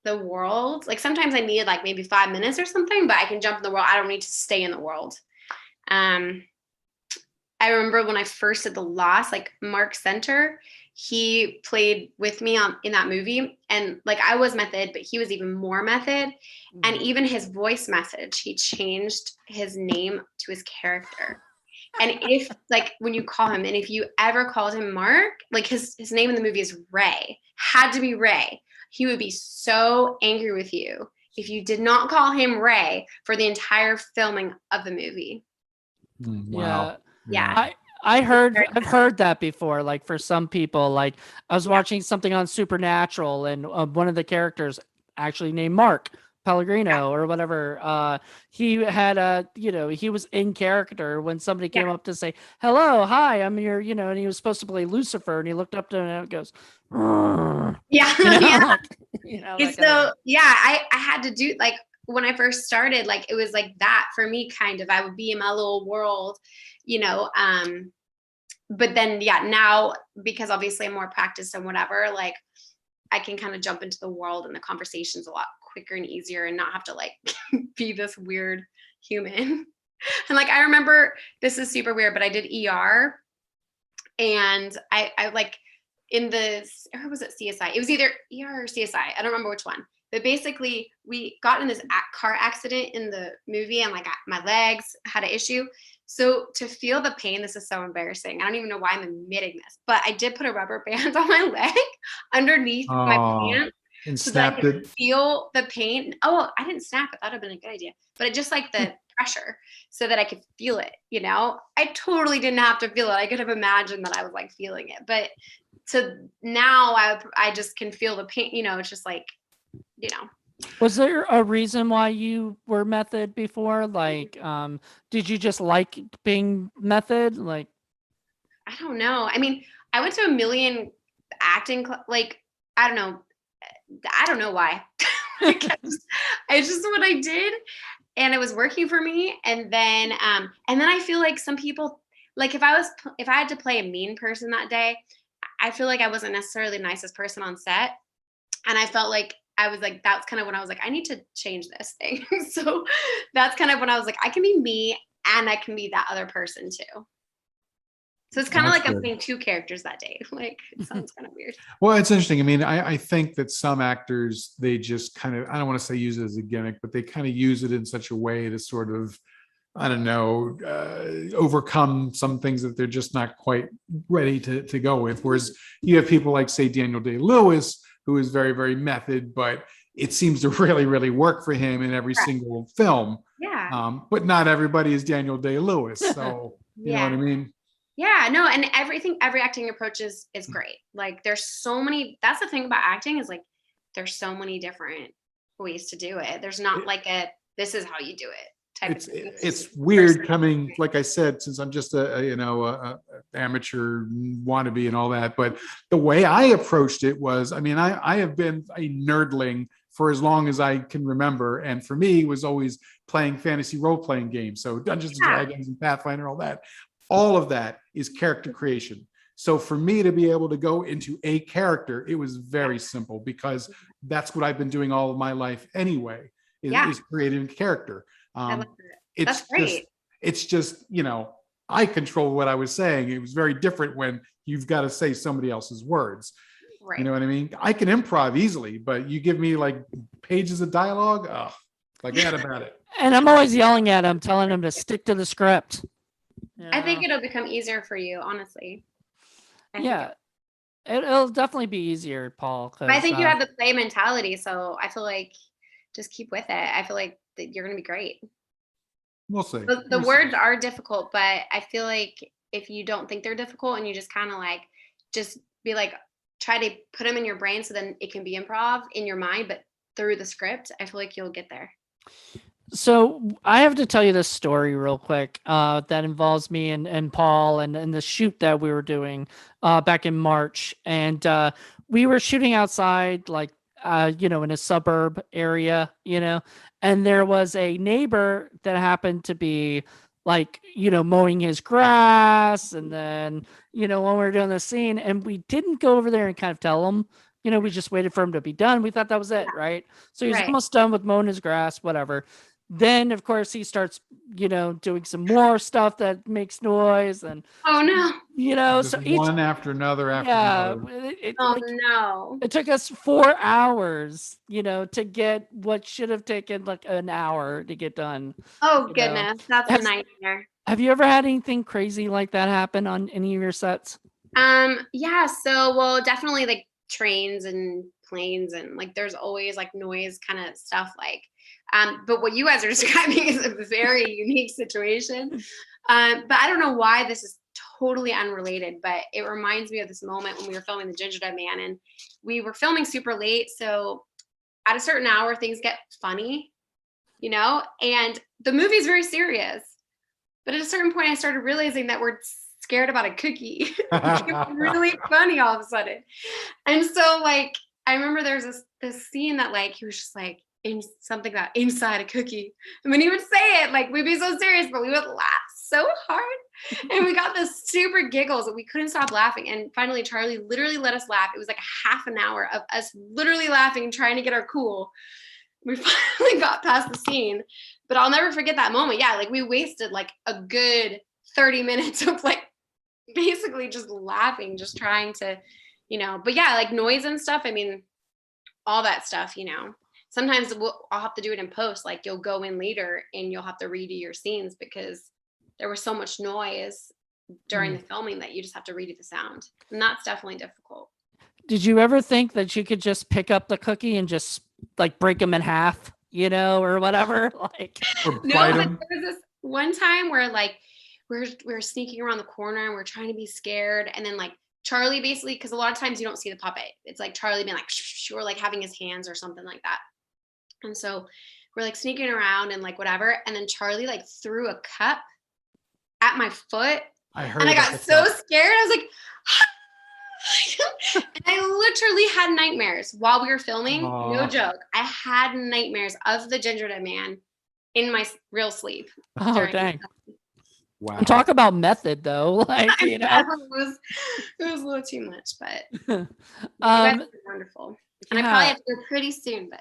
the world. Like sometimes I need like maybe 5 minutes or something, but I can jump in the world. I don't need to stay in the world. I remember when I first did The Lost, like Mark Center, he played with me in that movie. And like I was method, but he was even more method. And even his voice message, he changed his name to his character. And if like when you call him, and if you ever called him Mark, like his name in the movie is Ray, had to be Ray. He would be so angry with you if you did not call him Ray for the entire filming of the movie.
Wow.
Yeah.
I've heard that before. Like for some people, like I was watching something on Supernatural, and one of the characters actually named Mark Pellegrino or whatever. He had he was in character when somebody came up to say, "Hello, hi, I'm your," and he was supposed to play Lucifer, and he looked up to him and it goes,
yeah,
yeah.
So yeah, I had to do like when I first started, like it was like that for me, kind of. I would be in my little world, but then now because obviously I'm more practiced and whatever, like I can kind of jump into the world and the conversations a lot quicker and easier and not have to like be this weird human. And like I remember, this is super weird, but I did ER and I like in or was it CSI? It was either ER or CSI. I don't remember which one. But basically, we got in this car accident in the movie, and like my legs had an issue. So to feel the pain, this is so embarrassing. I don't even know why I'm admitting this, but I did put a rubber band on my leg underneath my
Oh,
pants
and
so that I
snapped
could
it.
feel the pain. Oh, I didn't snap it. That would have been a good idea. But it just like the pressure so that I could feel it, you know? I totally didn't have to feel it. I could have imagined that I was like feeling it. But so now I just can feel the pain, you know, it's just like, you know.
Was there a reason why you were method before? Like, did you just like being method? Like,
I don't know. I mean, I went to a million acting, like, I don't know. I don't know why. Like, it's just what I did. And it was working for me. And then I feel like some people, like if I had to play a mean person that day, I feel like I wasn't necessarily the nicest person on set. And I felt like I was like, that's kind of when I was like, I need to change this thing. So that's kind of when I was like, I can be me and I can be that other person too. So it's kind of
That's
like I'm
good.
playing two characters that day. Like it sounds kind of weird.
Well, it's interesting. I mean, I think that some actors, they just kind of, I don't want to say use it as a gimmick, but they kind of use it in such a way to sort of, I don't know, overcome some things that they're just not quite ready to go with. Whereas you have people like, say, Daniel Day-Lewis, who is very, very method, but it seems to really, really work for him in every
Right.
single film.
Yeah.
But not everybody is Daniel Day-Lewis. So, you know what I
Yeah.
mean?
Yeah, no, and every acting approach is great. Like there's so many, that's the thing about acting is like there's so many different ways to do it. There's not like a this is how you do it type of thing.
It's weird coming, like I said, since I'm just a amateur wannabe and all that. But the way I approached it was, I mean, I have been a nerdling for as long as I can remember, and for me, it was always playing fantasy role playing games. So Dungeons and
Yeah.
Dragons and Pathfinder, all that. All of that is character creation. So for me to be able to go into a character, it was very simple because that's what I've been doing all of my life anyway,
Yeah.
is creating a character.
I love it.
It's
That's great.
just, you know, I control what I was saying. It was very different when you've got to say somebody else's words.
Right.
You know what I mean? I can improv easily, but you give me like pages of dialogue, forget about it.
and I'm always yelling at him, telling him to stick to the script.
I think it'll become easier for you, honestly.
Yeah, it'll definitely be easier, Paul.
I think you have the play mentality, so I feel like just keep with it. I feel like that you're gonna be great.
We'll see.
The words are difficult, but I feel like if you don't think they're difficult and you just kind of like just be like try to put them in your brain so then it can be improv in your mind, but through the script, I feel like you'll get there.
So I have to tell you this story real quick that involves me and Paul and the shoot that we were doing back in March. And we were shooting outside, like, in a suburb area, and there was a neighbor that happened to be like, mowing his grass. And then, when we were doing the scene and we didn't go over there and kind of tell him, we just waited for him to be done. We thought that was it. Right. So he's almost done with mowing his grass, whatever. Then, of course, he starts, doing some more stuff that makes noise, and
oh no,
so one after another another.
No,
it took us 4 hours, to get what should have taken like an hour to get done.
Oh goodness, that's a nightmare.
Have you ever had anything crazy like that happen on any of your sets?
Yeah. So, well, definitely like trains and planes, and like there's always like noise kind of stuff like. But what you guys are describing is a very unique situation. But I don't know why this is totally unrelated, but it reminds me of this moment when we were filming The Gingerbread Man, and we were filming super late. So at a certain hour, things get funny, and the movie is very serious. But at a certain point, I started realizing that we're scared about a cookie. It's really funny all of a sudden. And so like, I remember there's this scene that like, he was just like, something about inside a cookie. And when he would say it, like we'd be so serious, but we would laugh so hard. And we got this super giggles that we couldn't stop laughing. And finally, Charlie literally let us laugh. It was like a half an hour of us literally laughing and trying to get our cool. We finally got past the scene, but I'll never forget that moment. Yeah, like we wasted like a good 30 minutes of like basically just laughing, just trying to, but yeah, like noise and stuff. I mean, all that stuff, sometimes I'll have to do it in post. Like you'll go in later and you'll have to redo your scenes because there was so much noise during the filming that you just have to redo the sound. And that's definitely difficult.
Did you ever think that you could just pick up the cookie and just like break them in half, you know, or whatever? Like,
Or
No,
bite
but
'em.
there was this one time where like we're sneaking around the corner and we're trying to be scared, and then like Charlie basically, because a lot of times you don't see the puppet. It's like Charlie being like or like having his hands or something like that. And so we're like sneaking around and like whatever, and then Charlie like threw a cup at my foot,
I heard
and I
about
got
the
so
cup.
scared. I was like, and I literally had nightmares while we were filming. No
Aw.
joke. I had nightmares of the gingerbread man in my real sleep.
oh,
during
dang.
Wow.
And talk about method though. Like,
I
you know,
know, it was a little too much, but you guys are wonderful. And I probably
yeah.
have to go pretty soon, but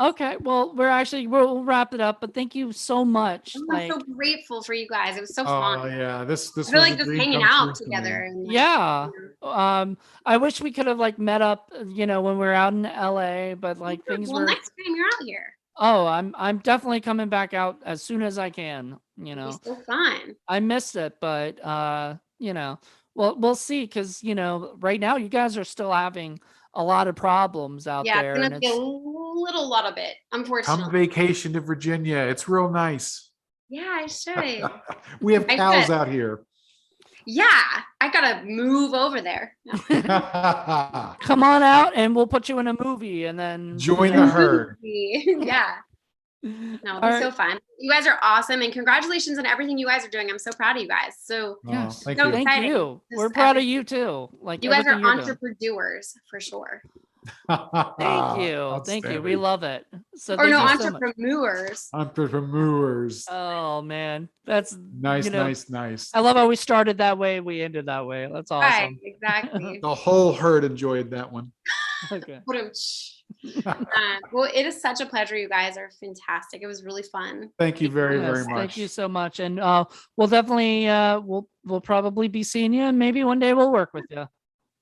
Okay. Well, we'll wrap it up, but thank you so much.
I'm
Like,
so grateful for you guys. It was so
Oh
fun.
yeah, this
I
was
feel
a
like just
dream
hanging
come
out
true for me.
together. And like,
yeah.
you know.
I wish we could have like met up, you know, when we were out in LA, but like
Yeah,
things
well,
were,
next time you're out here,
oh, I'm definitely coming back out as soon as I can, you
it'll
know.
be so fun.
I missed it, but you know, well, we'll see, because you know, right now you guys are still having a lot of problems out
Yeah, it's
there,
gonna
and
be a
it's
little bit,
Come
unfortunately.
vacation to Virginia. It's real nice.
Yeah, I should.
We have
I
cows
should.
out here.
Yeah, I gotta move over there. No.
come on out and we'll put you in a movie, and then
Join
you
the
know.
herd.
Yeah. No, it'll
All
be so
right.
fun. You guys are awesome, and congratulations on everything you guys are doing. I'm so proud of you guys. So
Oh,
Yes,
thank
so
you.
thank
exciting.
you.
Just
We're proud of
everything.
you too. Like
You guys are
everything you're doing.
entrepreneurs for sure.
Thank you. Thank you. We
Outstanding.
love it. So
Or
thank
no,
you so much.
entrepreneurs.
Entrepreneurs.
Oh man, that's
Nice,
you know,
nice.
I love how we started that way, we ended that way. That's
Right,
awesome.
exactly.
The whole herd enjoyed that one.
Okay.
Well, it is such a pleasure. You guys are fantastic. It was really fun.
Thank you very,
Yes,
very much.
thank you so much. And we'll definitely we'll probably be seeing you, and maybe one day we'll work with you.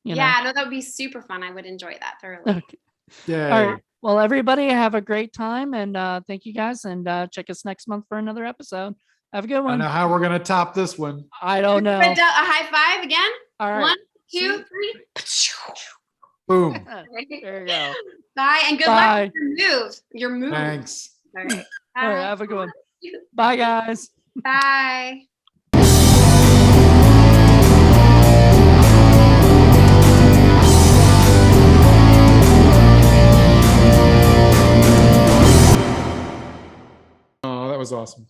You know?
Yeah, no, that would be super fun. I would enjoy that thoroughly.
Okay.
Yay.
All right. Well, everybody have a great time, and thank you guys, and check us next month for another episode. Have a good
I
one.
know how we're gonna top this one.
I don't know.
But, a high five again.
All right.
1, 2, 3.
Boom.
There you go.
Bye, and good
Bye.
luck with your move. Your move.
Thanks.
All right.
All right. Have a good one. Bye, guys.
Bye.
Oh, that was awesome.